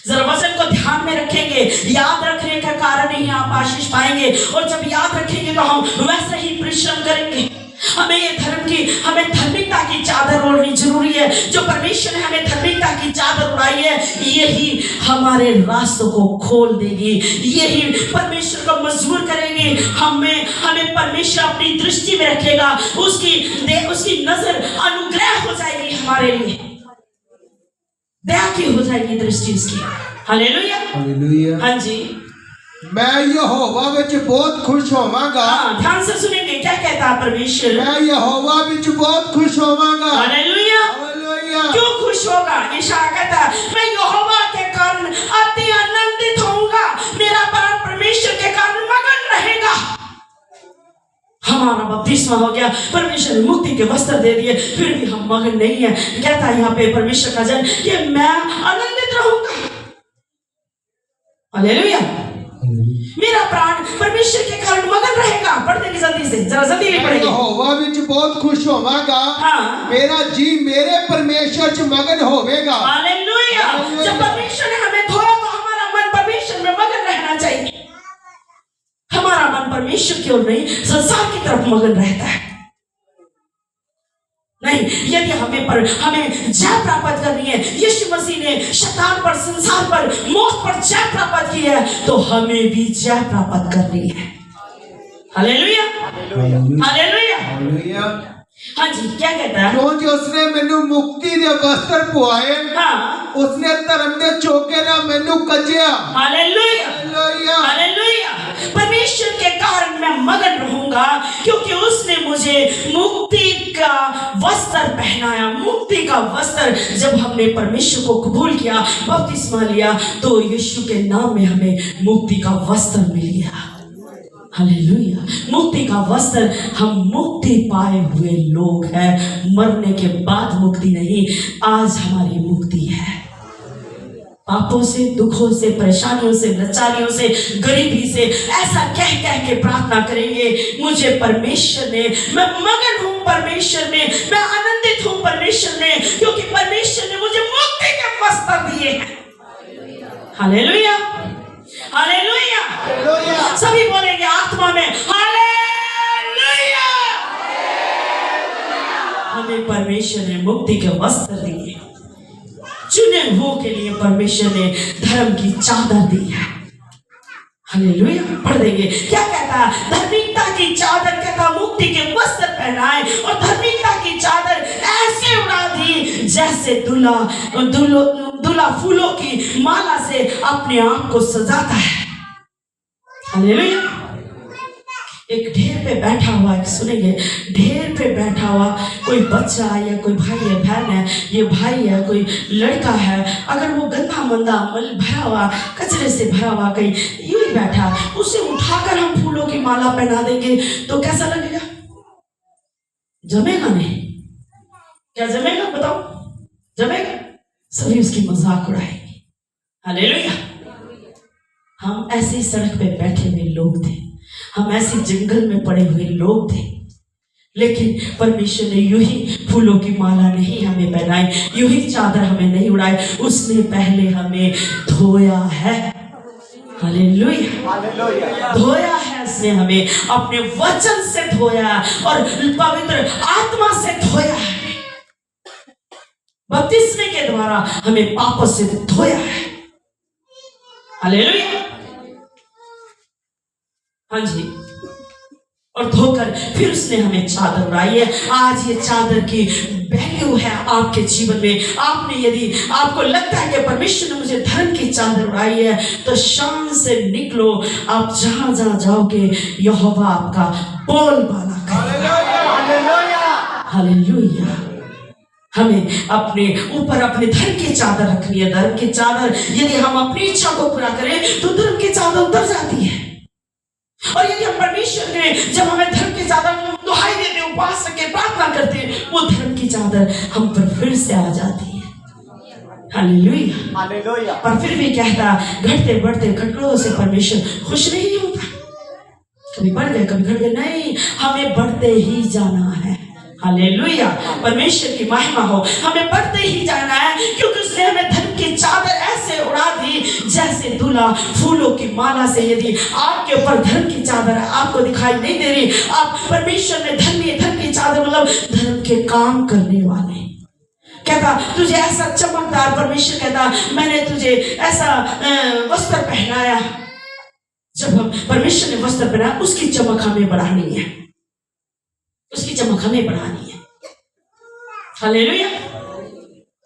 जरा। वचन को ध्यान में रखेंगे, याद रखने का कारण ही आप आशीष पाएंगे। और जब याद रखेंगे तो हम वैसे ही परिश्रम करेंगे। हमें धार्मिकता की चादर ओढ़नी जरूरी है। जो परमेश्वर ने हमें धार्मिकता की चादर उड़ाई है, यही हमारे रास्तों को खोल देगी, यही परमेश्वर को मजबूर करेगी। हमें परमेश्वर अपनी दृष्टि में रखेगा, उसकी नजर अनुग्रह हो जाएगी हमारे लिए, दया की हो जाएगी दृष्टि उसकी। Hallelujah, hallelujah. हाँ जी, मैं यहोवा विच बहुत खुश होवांगा। ध्यान से सुनेंगे क्या कहता है परमेश्वर। मैं यहोवा विच बहुत खुश होवांगा। Hallelujah, hallelujah. क्यों खुश होगा? यशायाह कहता है मैं यहोवा के कारण अति आनंदित होऊंगा, मेरा प्राण परमेश्वर के कारण मगन रहेगा। हमारा बपतिस्मा हो गया, परमेश्वर ने मुक्ति के वस्त्र दे दिए, फिर भी हम मगन नहीं है। कहता है यहाँ पे परमेश्वर का जन कि मैं आनंदित रहूंगा। हालेलुया। मेरा प्राण परमेश्वर के कारण मगन रहेगा। पढ़ देंगे जल्दी से, जरा जल्दी नहीं पढ़ेंगे। यहोवा विच बहुत खुश होवांगा। हाँ। मेरा जी मेरे परमेश्वर च मगन होवेगा। हालेलुया। जब परमेश्वर ने हमें धोया तो हमारा मन परमेश्वर में मगन रहना चाहिए। हमारा मन परमेश्वर की ओर नहीं, संसार की तरफ मगन रहता है। नहीं, यदि हमें जय प्राप्त करनी है, यीशु मसीह ने शैतान पर, संसार पर, मौत पर जय प्राप्त की है, तो हमें भी जय प्राप्त करनी है। Hallelujah, hallelujah, hallelujah. हाँ जी, क्या कहता है? क्योंकि उसने मैनू मुक्ति दे वस्त्र पुआए। हाँ। उसने धर्म दे चोके ना मैनू कजिया। Hallelujah, hallelujah, hallelujah. परमेश्वर के कारण मैं मगन रहूंगा, क्योंकि उसने मुझे मुक्ति का वस्त्र पहनाया। मुक्ति का वस्त्र, जब हमने परमेश्वर को कबूल किया, बपतिस्मा लिया, तो यीशु के नाम में हमें मुक्ति का वस्त्र मिल गया। हालेलुया। मुक्ति का वस्त्र, हम मुक्ति पाए हुए लोग हैं। मरने के बाद मुक्ति नहीं, आज हमारी मुक्ति है। पापों से, दुखों से, परेशानियों से, लाचारियों से, गरीबी से ऐसा कह कह के प्रार्थना करेंगे, मुझे परमेश्वर ने, मैं मगन हूं परमेश्वर में, मैं आनंदित हूं परमेश्वर में, क्योंकि परमेश्वर ने मुझे मुक्ति के वस्त्र दिए हैं। Hallelujah, hallelujah, hallelujah. सभी बोलेंगे आत्मा में हालेलुया। हमें परमेश्वर ने मुक्ति के वस्त्र दिए, चुने हुओं के लिए परमेश्वर ने धर्म की चादर दी है। हालेलुया। पढ़ देंगे क्या कहता है? धार्मिकता की चादर, कहता मुक्ति के वस्त्र पहनाए, और धार्मिकता की चादर ऐसे उड़ा दी जैसे दूल्हा फूलों की माला से अपने आप को सजाता है। हालेलुया। एक ढेर पे बैठा हुआ, एक सुनेंगे, ढेर पे बैठा हुआ कोई बच्चा या कोई भाई है, बहन है, ये भाई है, कोई लड़का है, अगर वो गंदा मंदा मल भरा हुआ, कचरे से भरा हुआ कहीं यूं ही बैठा, उसे उठाकर हम फूलों की माला पहना देंगे तो कैसा लगेगा? जमेगा नहीं। क्या जमेगा? बताओ, जमेगा? सभी उसकी मजाक उड़ाएंगे। हालेलुया। हम ऐसी सड़क पे बैठे हुए लोग थे, हम ऐसे जंगल में पड़े हुए लोग थे, लेकिन परमेश्वर ने यूं ही फूलों की माला नहीं हमें पहनाई, यूं ही चादर हमें नहीं उड़ाई, उसने पहले हमें धोया है। हालेलुया, धोया है उसने हमें, अपने वचन से धोया और पवित्र आत्मा से धोया है। बपतिस्मे के द्वारा हमें पापों से धोया है। हालेलुया। हाँ जी, और धोकर फिर उसने हमें चादर उड़ाई है। आज ये चादर की वैल्यू है आपके जीवन में, आपने यदि आपको लगता है कि परमेश्वर ने मुझे धर्म की चादर उड़ाई है, तो शान से निकलो। आप जहां जहां जाओगे यहोवा आपका बोलबाला करेगा। हालेलुया। हमें अपने ऊपर अपने धर्म की चादर रखनी है। धर्म की चादर, यदि हम अपनी इच्छा को पूरा करें तो धर्म की चादर उतर जाती है। और यदि हम परमेश्वर ने जब हमें धर्म की चादर दुहाई देते, उपवास रख के प्रार्थना करते, वो धर्म की चादर हम पर फिर से आ जाती है। Hallelujah, hallelujah. पर फिर भी कहता, घटते बढ़ते खटकड़ों से परमेश्वर खुश नहीं होता। कभी बढ़ गए कभी घट गए, नहीं, हमें बढ़ते ही जाना है। हालेलुया, परमेश्वर की महिमा हो। हमें बढ़ते ही जाना है, क्योंकि उसने हमें धर्म की चादर ऐसे उड़ा दी जैसे दूल्हा फूलों की माला से। यदि आपके ऊपर धर्म की चादर आपको दिखाई नहीं दे रही, आप परमेश्वर में धर्म की चादर मतलब धर्म के काम करने वाले। कहता तुझे ऐसा चमकदार, परमेश्वर कहता मैंने तुझे ऐसा वस्त्र पहनाया। जब हम परमेश्वर ने वस्त्र पहना, उसकी चमक हमें बढ़ानी है, उसकी चमक हमें बढ़ानी है। हालेलुया।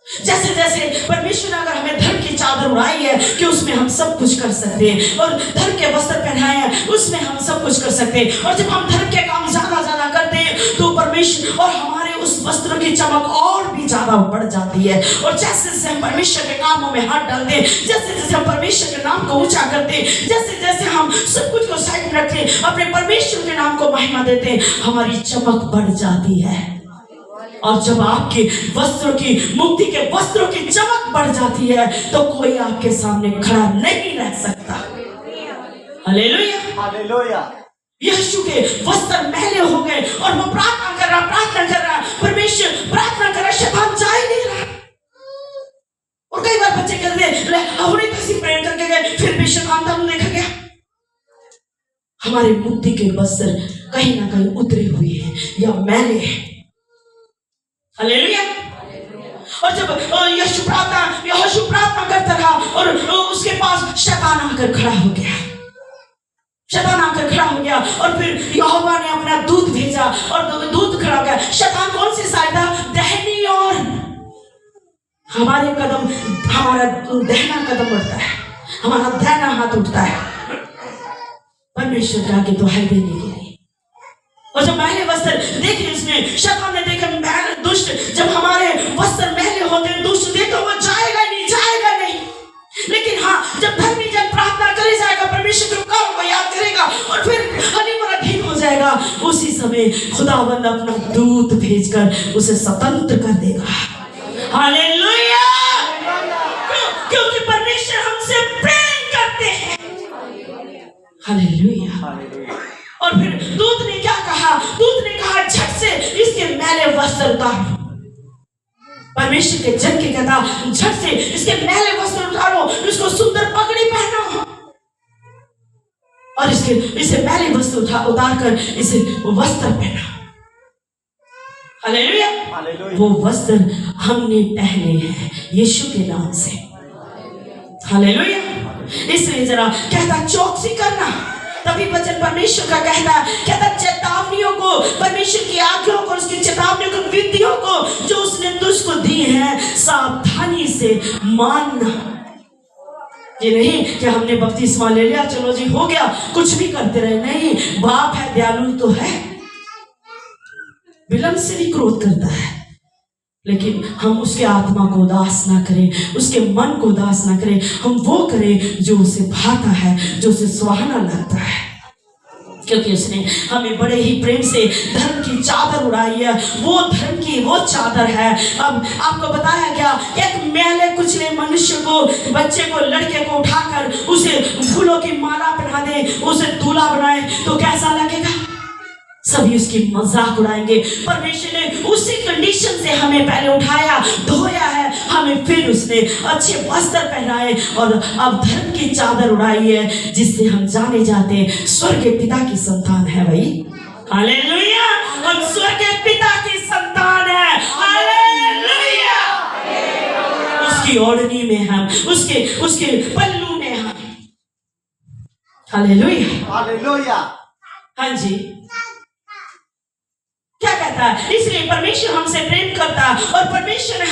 जैसे जैसे परमेश्वर ने अगर हमें धर्म की चादर उड़ाई है कि उसमें हम सब कुछ कर सकते हैं, और धर्म के वस्त्र पहनाए हैं उसमें हम सब कुछ कर सकते हैं, और जब हम धर्म के काम ज्यादा ज्यादा करते हैं तो परमेश्वर और हमारे उस वस्त्रों की चमक और भी ज्यादा बढ़ जाती है। और जैसे जैसे हम परमेश्वर के कामों में हाथ डालते हैं, जैसे जैसे हम परमेश्वर के नाम को ऊंचा करते हैं, जैसे जैसे हम सब कुछ को साइड में रखते हैं, अपने परमेश्वर के नाम को महिमा देते हैं, हमारी चमक बढ़ जाती है। और जब आपके वस्त्रों की, मुक्ति के वस्त्रों की चमक बढ़ जाती है, तो कोई आपके सामने खड़ा नहीं रह सकता। Hallelujah, hallelujah. यीशु के वस्त्र मैले हो गए और वो प्रार्थना कर रहा, परमेश्वर प्रार्थना कर रहा, शैतान जा ही नहीं रहा। और कई बार बच्चे कहते हैं कैसी प्रेयर करके गए, फिर भी शैतान तब देखा गया। हमारे मुक्ति के वस्त्र कहीं ना कहीं उतरे हुए हैं या मैले हैं। हालेलुया। और जब यीशु प्रार्थना करता रहा, और उसके पास शैतान आकर खड़ा हो गया, और फिर यहोवा ने अपना दूत भेजा, और दूत खड़ा हो गया। शैतान कौन सी साइड था? दाहिनी ओर। हमारे कदम, हमारा दाहिना कदम उठता है, हमारा दाहिना हाथ उठता है परमेश्वर के आगे दुहाई देने के लिए। और जब मैले वस्त्र देखे उसने, शैतान ने देखा दुष्ट, जब हमारे वस्त्र मैले होते हैं, दुष्ट देखो वो जाएगा नहीं। लेकिन हाँ, जब धर्मी जन प्रार्थना करे जाएगा, परमेश्वर के काम को याद करेगा, और फिर हनीमरा ठीक हो जाएगा, उसी समय खुदावंद अपना दूत भेजकर उसे स्वतंत्र कर देगा। हालेलुया। क्योंकि परमेश्वर हमसे प्रेम करते हैं। हालेलुया। और फिर दूत ने क्या कहा? दूत ने कहा झट से इसके मैले वस्त्र उतारो। परमेश्वर के जन के कहता झट से इसके मैले वस्त्र उतारो, इसको सुंदर पगड़ी पहनाओ, और इसे मैले वस्त्र उतार कर इसे वस्त्र पहनाओ। हालेलुया। वो वस्त्र हमने पहने हैं यीशु के नाम से। हालेलुया। इसलिए जरा कहता चौकसी करना। तभी वचन परमेश्वर का कहता चेतावनियों को, परमेश्वर की आज्ञाओं को, उसकी चेतावनियों को, विधियों को जो उसने तुझको दी है, सावधानी से मानना। ये नहीं कि हमने बपतिस्मा ले लिया, चलो जी हो गया, कुछ भी करते रहे। नहीं, बाप है, दयालु तो है, विलंब से भी क्रोध करता है, लेकिन हम उसके आत्मा को उदास ना करें, उसके मन को उदास ना करें। हम वो करें जो उसे भाता है, जो उसे सुहाना लगता है, क्योंकि उसने हमें बड़े ही प्रेम से धर्म की चादर उड़ाई है। वो धर्म की वो चादर है। अब आपको बताया गया, एक मैले कुचले मनुष्य को, बच्चे को, लड़के को उठाकर उसे फूलों की माला पहना दे, उसे दूल्हा बनाए, तो कैसा लगेगा? सभी उसकी मजाक उड़ाएंगे। परमेश्वर ने उसी कंडीशन से हमें पहले उठाया, धोया है, हमें फिर उसने अच्छे वस्त्र पहनाए, और अब धर्म की चादर उड़ाई है, जिससे हम जाने जाते हैं स्वर्ग के पिता की संतान है। भाई हालेलुया, हम स्वर्ग के पिता की संतान है। हालेलुया। उसकी ओढ़नी में हम, उसके पल्लू में हम। Hallelujah, hallelujah. हाँ जी, क्या कहता कहता है, इसलिए परमेश्वर हमसे प्रेम करता है और परमेश्वर ने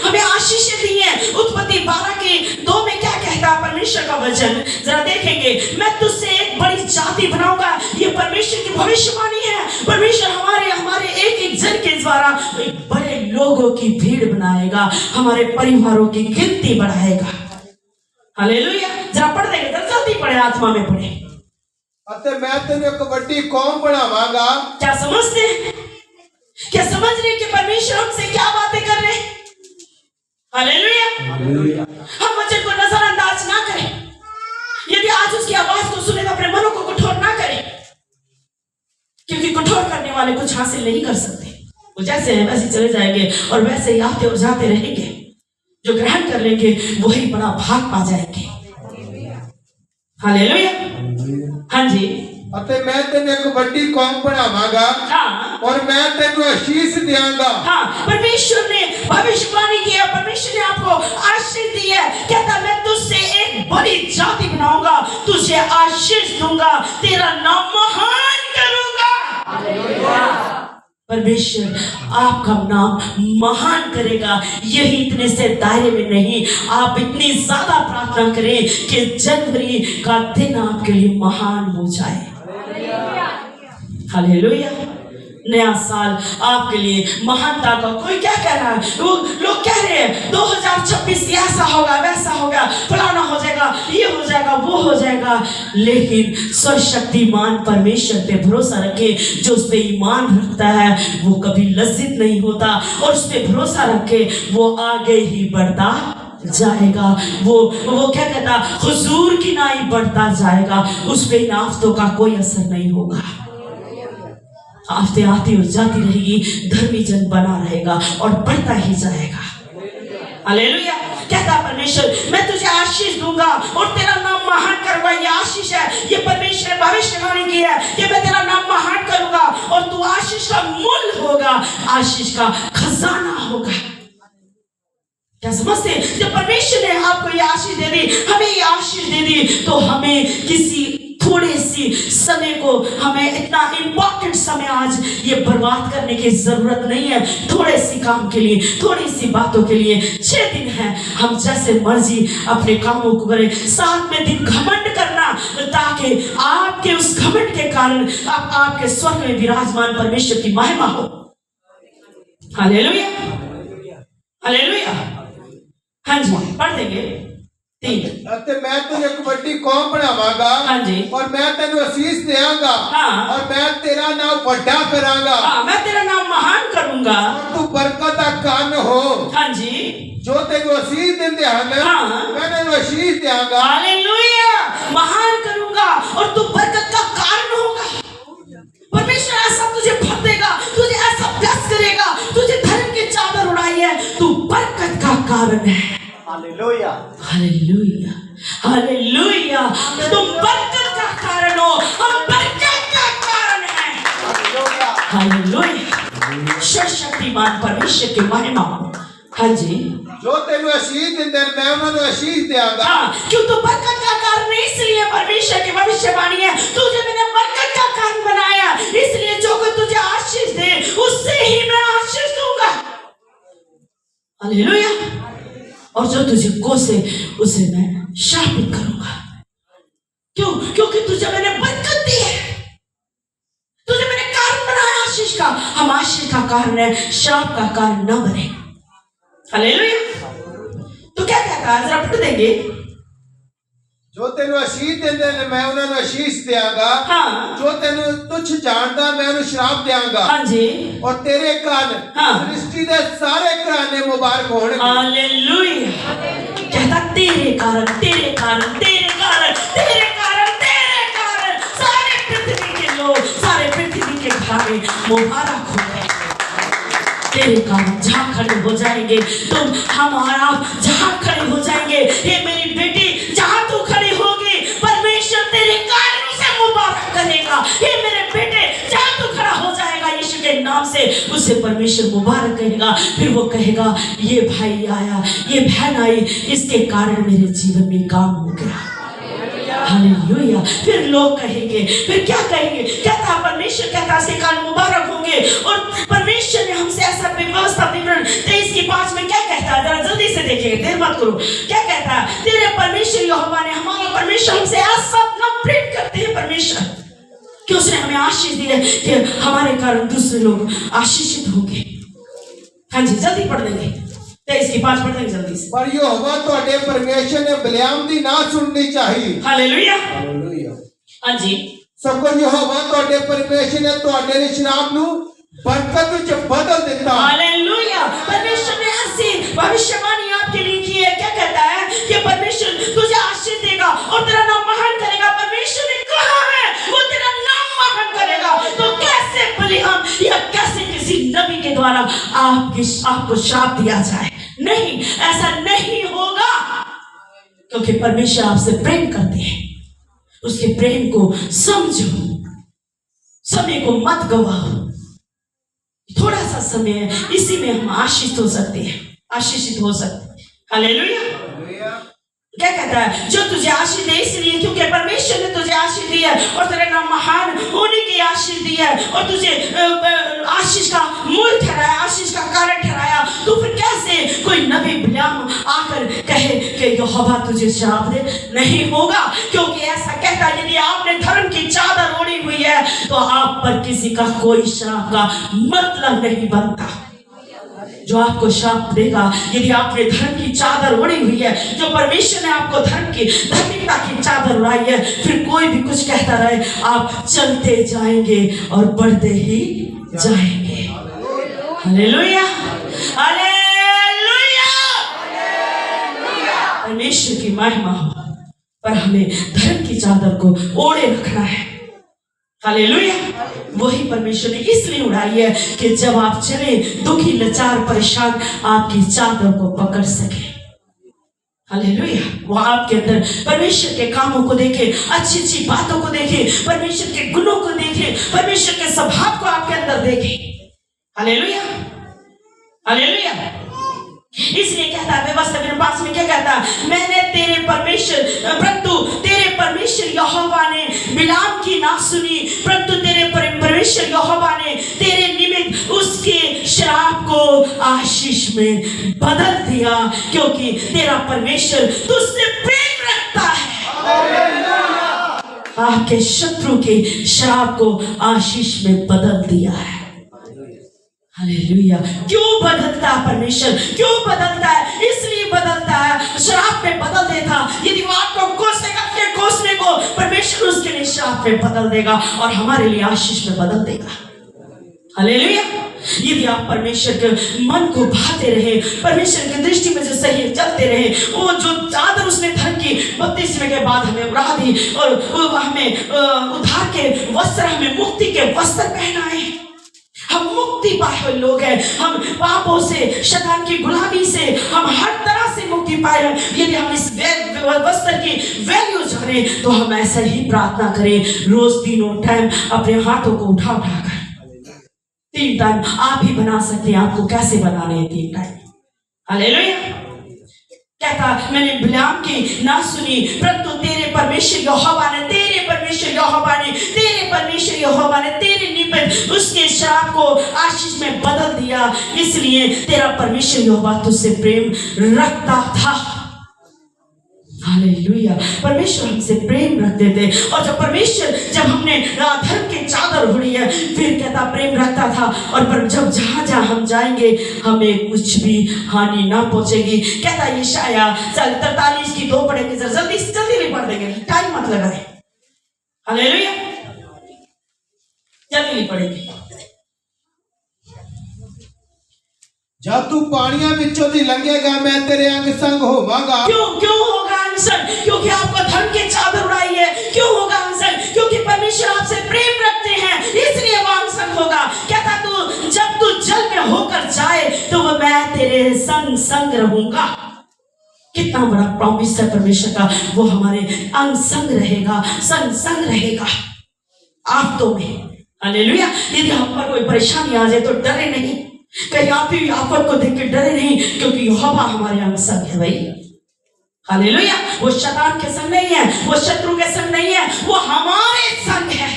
हमें आशीषें दी है। उत्पत्ति 12:2 में क्या कहता है परमेश्वर का वचन, जरा देखेंगे। मैं तुझसे एक बड़ी जाति बनाऊंगा। ये परमेश्वर की भविष्यवाणी है। परमेश्वर हमारे एक जन के द्वारा एक बड़े लोगों की भीड़ बनाएगा, हमारे परिवारों की गिनती बढ़ाएगा। हालेलुया। जरा पढ़ देंगे, जरा जल्दी पढ़े, आत्मा में पढ़े। अते मैं तेरे एक बड़ी कौम बनावांगा। क्या समझते हैं? क्या समझ रहे कि परमेश्वर हमसे क्या बातें कर रहे हैं? हालेलुया। हम वचन को नजरअंदाज ना करें। यदि आज उसकी आवाज को सुने तो अपने मनों को कठोर ना करें, क्योंकि कठोर करने वाले कुछ हासिल नहीं कर सकते। वो जैसे हैं वैसे चले जाएंगे और वैसे ही आते और जाते रहेंगे। जो ग्रहण कर लेंगे वही बड़ा भाग पा जाएंगे। हालेलुया। हाँ जी। अते मैं तेने एक बड़ी कौम बनावांगा। हाँ। और मैं तेनू आशीष देंगा। हाँ, परमेश्वर ने भविष्यवाणी की है, परमेश्वर ने आपको आशीष दी है। कहता मैं तुझसे एक बड़ी जाति बनाऊंगा, तुझे आशीष दूंगा, तेरा नाम महान करूंगा। परमेश्वर आपका नाम महान करेगा। यही इतने से दायरे में नहीं, आप इतनी ज्यादा प्रार्थना करें कि जनवरी का दिन आपके लिए महान हो जाए। हालेलुया। नया साल आपके लिए महानता का, कोई क्या कह रहा है, वो लोग कह रहे हैं 2026 ऐसा होगा, वैसा होगा, फलाना हो जाएगा, ये हो जाएगा, वो हो जाएगा। लेकिन सर्वशक्तिमान परमेश्वर पे भरोसा रखे। जो उस पे ईमान रखता है वो कभी लज्जित नहीं होता, और उस पे भरोसा रखे वो आगे ही बढ़ता जाएगा। वो क्या कहता, हुजूर की नाई बढ़ता जाएगा। उस पे इन आफतों का कोई असर नहीं होगा। आफतें आती और जाती रहेगी, धर्मी जन बना रहेगा और बढ़ता ही जाएगा। हालेलुया। कहता परमेश्वर मैं तुझे आशीष दूंगा और तेरा नाम महान करूंगा। ये आशीष है, ये परमेश्वर ने भविष्यवाणी की है कि मैं तेरा नाम महान करूंगा और तू आशीष का मूल होगा, आशीष का खजाना होगा। क्या समझते हैं? जब परमेश्वर ने आपको ये आशीष दे दी, हमें ये आशीष दे दी, तो हमें किसी थोड़े सी समय को, हमें इतना इंपॉर्टेंट समय आज ये बर्बाद करने की जरूरत नहीं है। थोड़े सी काम के लिए, थोड़ी सी बातों के लिए 6 दिन है, हम जैसे मर्जी अपने कामों को करें। 7वें दिन घमंड करना, ताकि आपके उस घमंड के कारण आपके स्वर्ग में विराजमान परमेश्वर की महिमा हो। हालेलुया। हालेलुया। हाँ जी, पढ़ देंगे। अते मैं तुझे एक बड़ी कौम बनावांगा। हाँ जी। और मैं तेनू आशीष देंगा। हाँ। और मैं तेरा नाम बड़ा करांगा। हाँ, मैं तेरा नाम महान करूंगा। और तू बरकत दा कान हो। हाँ जी। जो तेनू आशीष देंदे हन, हाँ। मैं तेनू आशीष देंगा। हालेलुया। महान करूंगा और तू बरकत का कारण होगा। परमेश्वर ऐसा तुझे भर देगा, तुझे ऐसा ब्लेस करेगा, तुझे धर्म की चादर उड़ाई है, तू बरकत का कारण है। हालेलुया। हालेलुया। हालेलुया। तुम बरकत का कारण हो, हम बरकत का कारण हैं। हालेलुया। सर्वशक्तिमान परमेश्वर की महिमा हो। हाँ जी। जो तेनू आशीष देंदे मैं उन्हें आशीष देंगा। हाँ, क्यों तू बरकत का कारण है, इसलिए परमेश्वर की भविष्यवाणी है, तुझे मैंने बरकत का कारण बनाया, इसलिए जो कोई तुझे आशीष दे उससे ही मैं आशीष दूंगा। हालेलुया। और जो तुझे कोसे उसे मैं शापित करूंगा। क्यों? क्योंकि तुझे मैंने बरकत दी है, तुझे मैंने कारण बनाया आशीष का। हम आशीष का कारण है, शाप का कारण ना बने। हालेलुया। तो क्या कहता है, जरा पढ़ देंगे। जो तेनू आशीष देंदे मैं उन्हें आशीष देंगा। हाँ। जो तेनू तुच्छ जानदा मैं उन्हें श्राप देंगा। हाँ जी। और तेरे कारण हाँ। सृष्टि दे सारे घराने मुबारक होंगे। हालेलुया। कहता तेरे कारण, तेरे कारण, तेरे कारण, तेरे कारण, तेरे कारण सारे पृथ्वी के लोग, सारे पृथ्वी के घराने मुबारक होंगे। तेरे कारण जहाँ खड़े हो जाएंगे तुम, हम और आप जहाँ खड़े हो जाएंगे, ये मेरी बेटी जहाँ तू खड़ी होगी, परमेश्वर तेरे कारण उसे मुबारक करेगा। ये मेरे बेटे जहाँ तू खड़ा हो जाएगा, यीशु के नाम से उसे परमेश्वर मुबारक कहेगा। फिर वो कहेगा ये भाई आया, ये बहन आई, इसके कारण मेरे जीवन में काम हो गया। हालेलुया। फिर लोग कहेंगे, फिर क्या कहेंगे? कहता परमेश्वर कहता इसके कारण मुबारक होंगे। और परमेश्वर करो। क्या कहता है? तेरे परमेश्वर यहोवा ने, हमारा परमेश्वर हमसे ऐसा इतना प्रेम करते हैं परमेश्वर कि उसने हमें आशीष दी है कि हमारे कारण दूसरे लोग आशीषित होंगे। हाँ जी, जल्दी पढ़ लेंगे, 23 की 5 पढ़ लेंगे जल्दी से। पर यहोवा तुहाडे परमेश्वर ने बिलाम दी ना सुननी चाहिए। हालेलुया। हालेलुया। हाँ जी, सगों यहोवा तुहाडे परमेश्वर ने तुहाडे लिए शराब नू बरकत विच बदल दिता। हालेलुया। परमेश्वर ने ऐसी भविष्यवाणी आपके लिए की है। क्या कहता है कि परमेश्वर तुझे आशीष देगा और तेरा नाम महान करेगा। परमेश्वर ने कहा है वो तेरा नाम महान करेगा। तो कैसे बिलाम या कैसे किसी नबी के द्वारा आपको श्राप दिया जाए? नहीं, ऐसा नहीं होगा, क्योंकि परमेश्वर आपसे प्रेम करते हैं। उसके प्रेम को समझो, समय को मत गवाओ। थोड़ा सा समय है, इसी में हम आशीषित हो सकते हैं, आशीषित हो सकते हैं। हालेलुया। क्या कहता है? जो तुझे आशीष दे इसलिए क्योंकि परमेश्वर ने तुझे आशीष दी है और तेरा नाम महान होने की आशीष दी है और तुझे आशीष का मूल ठहराया, आशीष का कारण ठहराया। तो फिर कैसे कोई नबी बिलाम आकर कहे कि यहोवा तुझे श्राप दे? नहीं होगा, क्योंकि ऐसा कहता है यदि आपने धर्म की चादर ओढ़ी हुई है तो आप पर किसी का कोई श्राप का मतलब नहीं बनता। जो आपको श्राप देगा, यदि आपने धर्म की चादर ओढ़ी हुई है, जो परमेश्वर ने आपको धार्मिकता की चादर उड़ाई है, फिर कोई भी कुछ कहता रहे, आप चलते जाएंगे और बढ़ते ही जाएंगे। Hallelujah, hallelujah. परमेश्वर की महिमा हो, पर हमें धर्म की चादर को ओढ़े रखना है। हालेलुया। वही परमेश्वर ने इसलिए उड़ाई है कि जब आप चले, दुखी, लाचार, परेशान आपकी चादर को पकड़ सके। हालेलुया। वो आपके अंदर परमेश्वर के कामों को देखे, अच्छी अच्छी बातों को देखे, परमेश्वर के गुणों को देखे, परमेश्वर के स्वभाव को आपके अंदर देखे। Hallelujah, hallelujah. इसलिए कहता है व्यवस्था मेरे पास में, क्या कहता है? मैंने तेरे परमेश्वर, परंतु तेरे परमेश्वर यहोवा ने बिलाम की ना सुनी, परंतु तेरे परमेश्वर यहोवा ने तेरे निमित्त उसके श्राप को आशीष में बदल दिया, क्योंकि तेरा परमेश्वर तुझसे प्रेम रखता है। आपके शत्रु के श्राप को आशीष में बदल दिया है। हालेलुया। क्यों बदलता है परमेश्वर? क्यों बदलता है? इसलिए बदलता है, श्राप में बदल देता। यदि वो आपको कोसेगा, के कोसने को परमेश्वर उसके लिए श्राप में बदल देगा और हमारे लिए आशीष में बदल देगा। हालेलुया। यदि आप परमेश्वर के मन को भाते रहे, परमेश्वर की दृष्टि में जो सही है चलते रहे, वो जो चादर उसने धर्म की बपतिस्मे के बाद हमें उड़ा दी और हमें उद्धार के वस्त्र, हमें मुक्ति के वस्त्र पहनाए। हम मुक्ति पाए हुए लोग हैं। हम पापों से, शैतान की गुलामी से, हम हर तरह से मुक्ति पाए हैं। यदि हम इस वस्त्र की वैल्यू जाने तो हम ऐसा ही प्रार्थना करें रोज, तीनों टाइम अपने हाथों को उठा कर। 3 टाइम आप ही बना सकते हैं, आपको कैसे बनाने हैं 3 टाइम। हालेलुया। कहता मैंने बिलाम की ना सुनी, परंतु तेरे परमेश्वर यहोवा ने, तेरे परमेश्वर यहोवा ने, तेरे परमेश्वर यहोवा ने तेरे निमित्त उसके श्राप को आशीष में बदल दिया, इसलिए तेरा परमेश्वर यहोवा तुझसे प्रेम रखता था। हालेलुया। परमेश्वर हमसे प्रेम रखते थे, और जब परमेश्वर, जब हमने धर्म की चादर ओढ़ी है, फिर कहता प्रेम रखता था, और पर जब जहां जहां हम जाएंगे हमें कुछ भी हानि ना पहुंचेगी। कहता यशायाह 43 की 2 पढ़ेंगे, जल्दी जल्दी भी पढ़ देंगे, टाइम मत लगाए। हालेलुया, जल्दी भी पढ़ेंगे। जब तू पानियां विचों दी लंघेगा मैं तेरे अंग संग होवांगा। क्यों होगा अंग संग? क्योंकि आपको धर्म की चादर उड़ाई है। क्यों होगा अंग संग? क्योंकि परमेश्वर आपसे प्रेम रखते हैं, इसलिए वो अंग संग होगा। कहता तू जब तू जल में होकर जाए तो वो मैं तेरे संग संग रहूंगा। कितना बड़ा प्रॉमिस है परमेश्वर का, वो हमारे अंग संग रहेगा, संग संग रहेगा आफतों में। हालेलुया। यदि हम पर कोई परेशानी आ जाए तो डरे नहीं, कहीं आप ही आफत को देख के डरे नहीं, क्योंकि यहोवा हमारे अंग संग है भाई। हालेलुया। वो शैतान के संग नहीं है, वो शत्रु के संग नहीं है, वो हमारे संग है।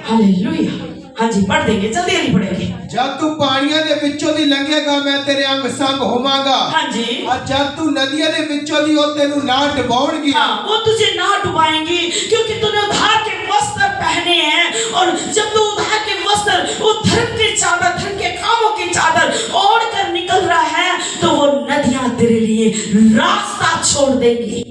हालेलुया। हाँ जी, पढ़ देंगे, जल्दी जल्दी पढ़ेंगे। जब तू पानियां दे विचों दी लंघेगा मैं तेरे अंग संग होवांगा। हाँ जी। और जब तू नदियां दे विचों दी ओ तेनू ना डुबाउणगी। हाँ, वो तुझे ना डुबाएंगी क्योंकि तूने उद्धार के वस्त्र पहने हैं। और जब तू उद्धार के वस्त्र, वो धर्म की चादर, धर्म के कामों की चादर ओढ़ कर निकल रहा है, तो वो नदियां तेरे लिए रास्ता छोड़ देंगी।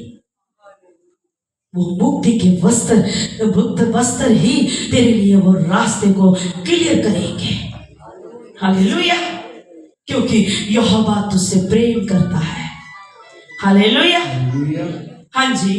वो मुक्ति के वस्त्र ही तेरे लिए वो रास्ते को क्लियर करेंगे। हालेलुया, क्योंकि यहोवा तुझसे प्रेम करता है। हालेलुया, हाँ जी।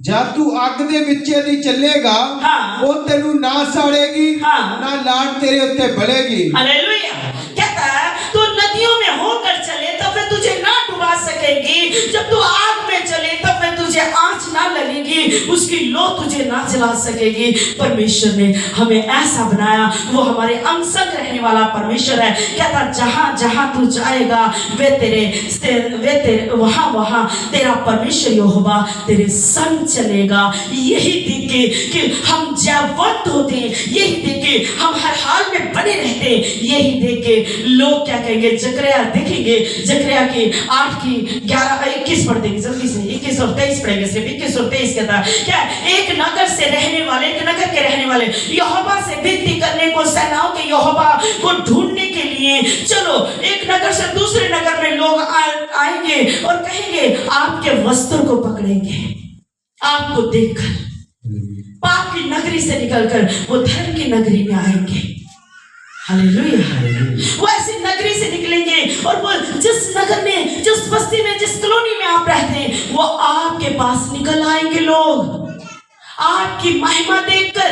जब तू अग दे विचे दी चलेगा, हाँ, वो तेनू ना साड़ेगी, हाँ, ना लाट तेरे उत्ते बढ़ेगी। हालेलुया, कहता है तू नदियों में होकर चले तब वे तुझे ना डुबा सकेगी। जब तू आग में चले तब वे तुझे आंच ना लगेगी, उसकी लो तुझे ना जला सकेगी। परमेश्वर ने हमें ऐसा बनाया, वो हमारे अंग संग रहने वाला परमेश्वर है। कहता जहां जहां तू जाएगा वे तेरे वहां तेरा परमेश्वर यहोवा तेरे संग चलेगा। यही देख के कि हम जयवंत होते, यही देख के हम हर हाल में बने रहते, यही देख के लोग क्या कहेंगे। जकरिया देखेंगे, जकरिया की 8 की 11 21 पढ़ देंगे जल्दी से। 21 और 23 पढ़ेंगे, सिर्फ 21 और 23 कहता है क्या, एक नगर से रहने वाले, एक नगर के रहने वाले यहोवा से विनती करने को, सेनाओं के यहोवा को ढूंढने के लिए चलो। एक नगर से दूसरे नगर में लोग आएंगे और कहेंगे आपके वस्त्र को पकड़ेंगे, आपको देखकर पाप की नगरी से निकलकर वो धर्म की नगरी में आएंगे। हालेलुया, वो ऐसी नगरी से निकलेंगे और वो जिस नगर में, जिस बस्ती में, जिस कॉलोनी में आप रहते हैं, वो आपके पास निकल आएंगे। लोग आपकी महिमा देखकर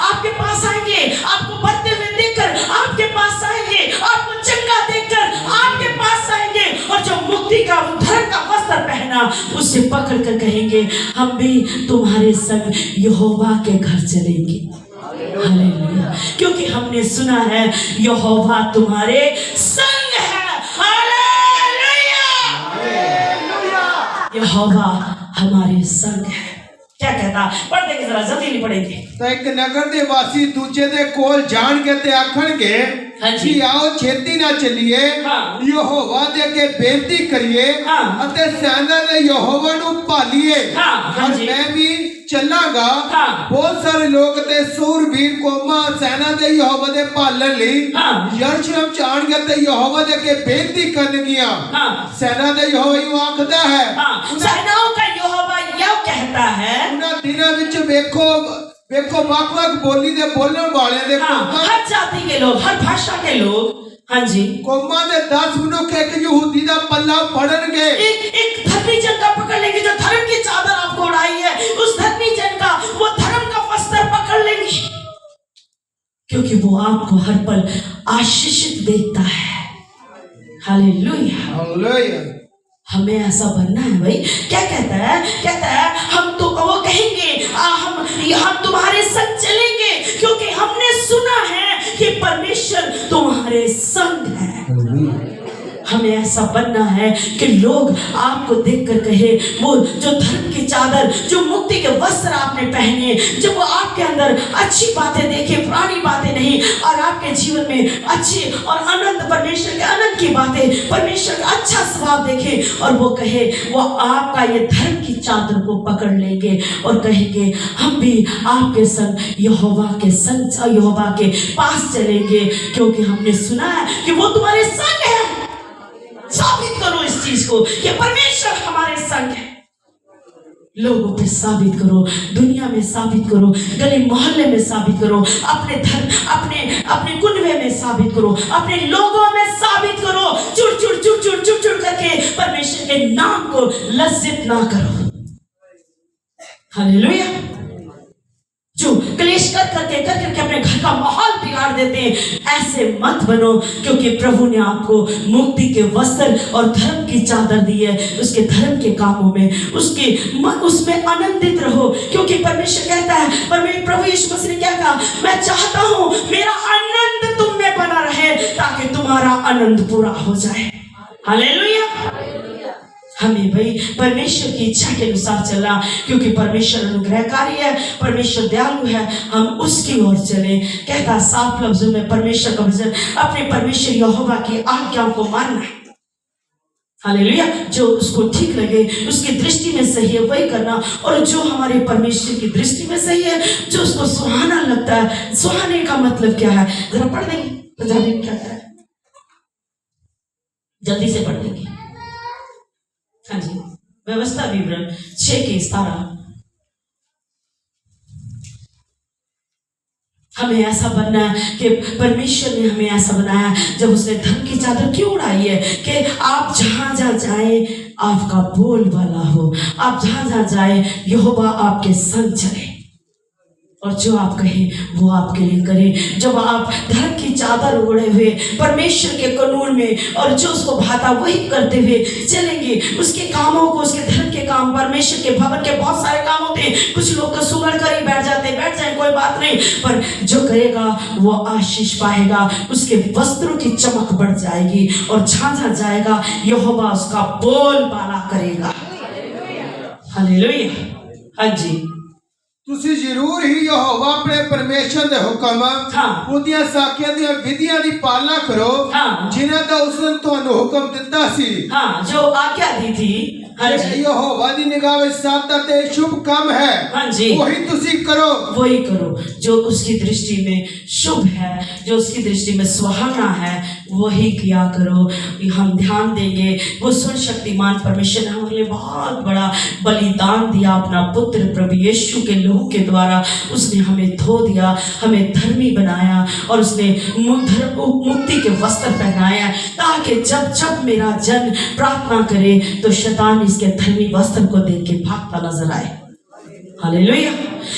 आपके पास आएंगे, आपको बढ़ते हुए देखकर आपके पास आएंगे, आपको चंगा देखकर आपके पास आएंगे। और जो मुक्ति का, धर्म का वस्त्र पहना, उससे पकड़ कर कहेंगे हम भी तुम्हारे संग यहोवा के घर चलेंगे। हालेलुया, क्योंकि हमने सुना है यहोवा तुम्हारे संग है। हालेलुया, यहोवा हमारे संग है। क्या कहता, पढ़ देंगे जरा, जल्दी नहीं पढ़ेंगे। तो एक नगर दे वासी दूजे दे कोल जान के ते आखणगे कि आओ छेती ना चलिए, हाँ, यहोवा दे के बेनती करिए, हाँ, अते सेना दे यहोवा नु भालिए, हाँ, और मैं भी चलांगा। हाँ, बहुत सारे लोग ते सूरवीर कौमां सेना दे यहोवा दे पालन लई, हाँ, यरूशलेम च आण के ते यहोवा दे के बेनती करनगियां। हाँ, सेना दे यहोवा यूं आखदा है, हाँ, सेनाओं का यहोवा यह कहता है, उन्हां दिनां विच वेखो वक-वक बोली दे बोलण वाले दे, हाँ, हर जाति के लोग, हर भाषा के लोग, हाँ जी, कौमां दे 10 मनुख एक यहूदी दा पल्ला फड़नगे। एक धर्मी जन का पकड़ लेंगे, जो धर्म की चादर आपको उड़ाई है, उस धर्मी जन का, वो धर्म का वस्त्र पकड़ लेंगे, क्योंकि वो आपको हर पल आशीषित देखता है। हालेलुया, हालेलुया, हमें ऐसा बनना है भाई। क्या कहता है, कहता है हम तो, वो कहेंगे हम तुम्हारे संग चलेंगे, क्योंकि हमने सुना है कि परमेश्वर तुम्हारे संग है। हमें ऐसा बनना है कि लोग आपको देखकर कहे, वो जो धर्म की चादर, जो मुक्ति के वस्त्र आपने पहने, जब वो आपके अंदर अच्छी बातें देखे, पुरानी बातें नहीं, और आपके जीवन में अच्छी और आनंद, परमेश्वर के आनंद की बातें, परमेश्वर का अच्छा स्वभाव देखे, और वो कहे, वो आपका ये धर्म की चादर को पकड़ लेंगे और कहेंगे हम भी आपके संग यहोवा के संग, यहोवा के पास चलेंगे, क्योंकि हमने सुना है कि वो तुम्हारे संग है। साबित करो इस चीज को कि परमेश्वर हमारे संग है। लोगों पे साबित करो, दुनिया में साबित करो, गली मोहल्ले में साबित करो, अपने धर्म, अपने कुनबे में साबित करो, अपने लोगों में साबित करो। चुड़ करके परमेश्वर के नाम को लज्जित ना करो। हालेलुया, जो क्लेश करके अपने घर का माहौल बिगाड़ देते हैं, ऐसे मत बनो, क्योंकि प्रभु ने आपको मुक्ति के वस्त्र और धर्म की चादर दी है। उसके धर्म के कामों में, उसमें आनंदित रहो, क्योंकि परमेश्वर कहता है, प्रभु यीशु मसीह ने क्या कहा, मैं चाहता हूं मेरा आनंद तुम में बना रहे ताकि तुम्हारा आनंद पूरा हो जाए। हालेलुया, हमें भाई परमेश्वर की इच्छा के अनुसार चलना, क्योंकि परमेश्वर अनुग्रहकारी है, परमेश्वर दयालु है, हम उसकी ओर चले। कहता साफ लफ्जों में परमेश्वर का वचन अपने परमेश्वर यहोवा की आज्ञाओं को मानना है। हालेलुया। जो उसको ठीक लगे, उसकी दृष्टि में सही है वही करना, और जो हमारे परमेश्वर की दृष्टि में सही है, जो उसको सुहाना लगता है। सुहाने का मतलब क्या है, जरा पढ़ देंगे पंजाबी में क्या है, जल्दी से पढ़ देंगे। हाँ जी, व्यवस्था विवरण 6:17। हमें ऐसा बनना है कि परमेश्वर ने हमें ऐसा बनाया, जब उसने धर्म की चादर क्यों उड़ाई है कि आप जहां जहां जाए आपका बोलबाला हो, आप जहां जहां जाए यहोवा आपके संग चले, और जो आप कहें वो आपके लिए करे। जब आप धर्म की चादर ओढ़े हुए परमेश्वर के कानून में, और जो उसको भाता वही करते हुए चलेंगे, उसके कामों को, उसके धर्म के काम, परमेश्वर के भवन के बहुत सारे काम होते हैं। कुछ लोग तो सुगड़ कर ही बैठ जाए, कोई बात नहीं, पर जो करेगा वो आशीष पाएगा, उसके वस्त्रों की चमक बढ़ जाएगी, और जहां जहां जाएगा यहोवा उसका बोलबाला करेगा। हालेलुया। हाँ जी, ਤੁਸੀਂ ਜ਼ਰੂਰ ਹੀ ਯਹੋਵਾ ਆਪਣੇ ਪਰਮੇਸ਼ਰ ਦੇ ਹੁਕਮ, ਉਹਦੀਆਂ ਸਾਖੀਆਂ ਦੀਆਂ ਵਿਧੀਆਂ ਦੀ ਪਾਲਣਾ ਕਰੋ, ਜਿਨ੍ਹਾਂ ਦਾ ਉਸਨੇ ਤੁਹਾਨੂੰ ਹੁਕਮ ਦਿੱਤਾ ਸੀ। जो आज्ञा दी थी, यहोवा दी निगाह में सादा ते शुभ काम है, वही तुसी करो, वही करो। जो उसकी दृष्टि में शुभ है, जो उसकी दृष्टि में सुहाना है, वही किया करो। हम ध्यान देंगे, वो सर्वशक्तिमान परमेश्वर ने हमारे लिए बहुत बड़ा बलिदान दिया, अपना पुत्र प्रभु यीशु के लहू के द्वारा उसने हमें धो दिया, हमें धर्मी बनाया, और उसने मुक्ति के वस्त्र पहनाया, ताकि जब जब मेरा जन प्रार्थना करे तो शैतान इसके धर्मी वस्त्र को देख के भागता नजर आए। हालेलुया।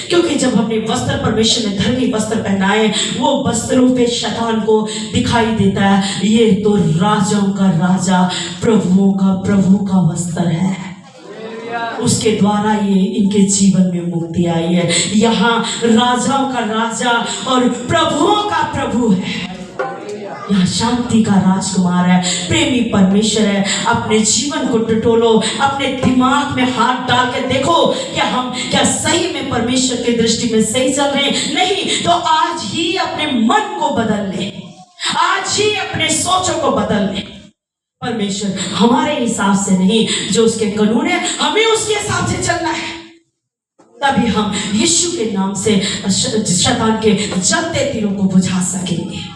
क्योंकि जब हमने वस्त्र, परमेश्वर ने धर्मी वस्त्र पहनाए, वो वस्त्रों पे शैतान को दिखाई देता है ये तो राजाओं का राजा, प्रभुओं का प्रभु का वस्त्र है, उसके द्वारा ये इनके जीवन में मुक्ति आई है। यहाँ राजाओं का राजा और प्रभुओं का प्रभु है, यहाँ शांति का राजकुमार है, प्रेमी परमेश्वर है। अपने जीवन को टटोलो, अपने दिमाग में हाथ डाल के देखो कि हम क्या सही में परमेश्वर की दृष्टि में सही चल रहे हैं। नहीं तो आज ही अपने मन को बदल ले, आज ही अपने सोचों को बदल ले। परमेश्वर हमारे हिसाब से नहीं, जो उसके कानून है हमें उसके हिसाब से चलना है, तभी हम यीशु के नाम से शैतान के जलते तीरों को बुझा सकेंगे।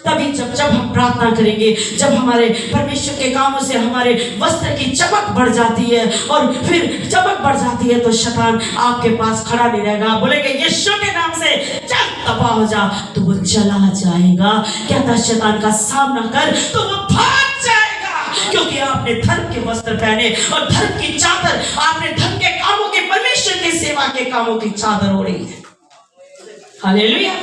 तभी जब जब हम प्रार्थना करेंगे, जब हमारे परमेश्वर के कामों से हमारे वस्त्र की चमक बढ़ जाती है, और फिर चमक बढ़ जाती है, तो शैतान आपके पास खड़ा नहीं रहेगा। बोलेंगे यीशु के नाम से चल तबाह हो जा, तो वो चला जाएगा। कहता शैतान का सामना कर, तो वो भाग जाएगा, क्योंकि आपने धर्म के वस्त्र पहने, और धर्म की चादर, आपने धर्म के कामों के, परमेश्वर की सेवा के कामों की चादर ओढ़ी है। हालेलुया।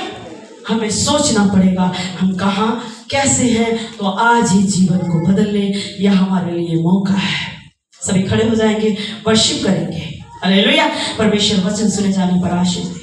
हमें सोचना पड़ेगा हम कहाँ कैसे हैं, तो आज ही जीवन को बदल ले, यह हमारे लिए मौका है। सभी खड़े हो जाएंगे, वर्शिप करेंगे। हालेलुया। परमेश्वर वचन सुने जाने पर आशीष।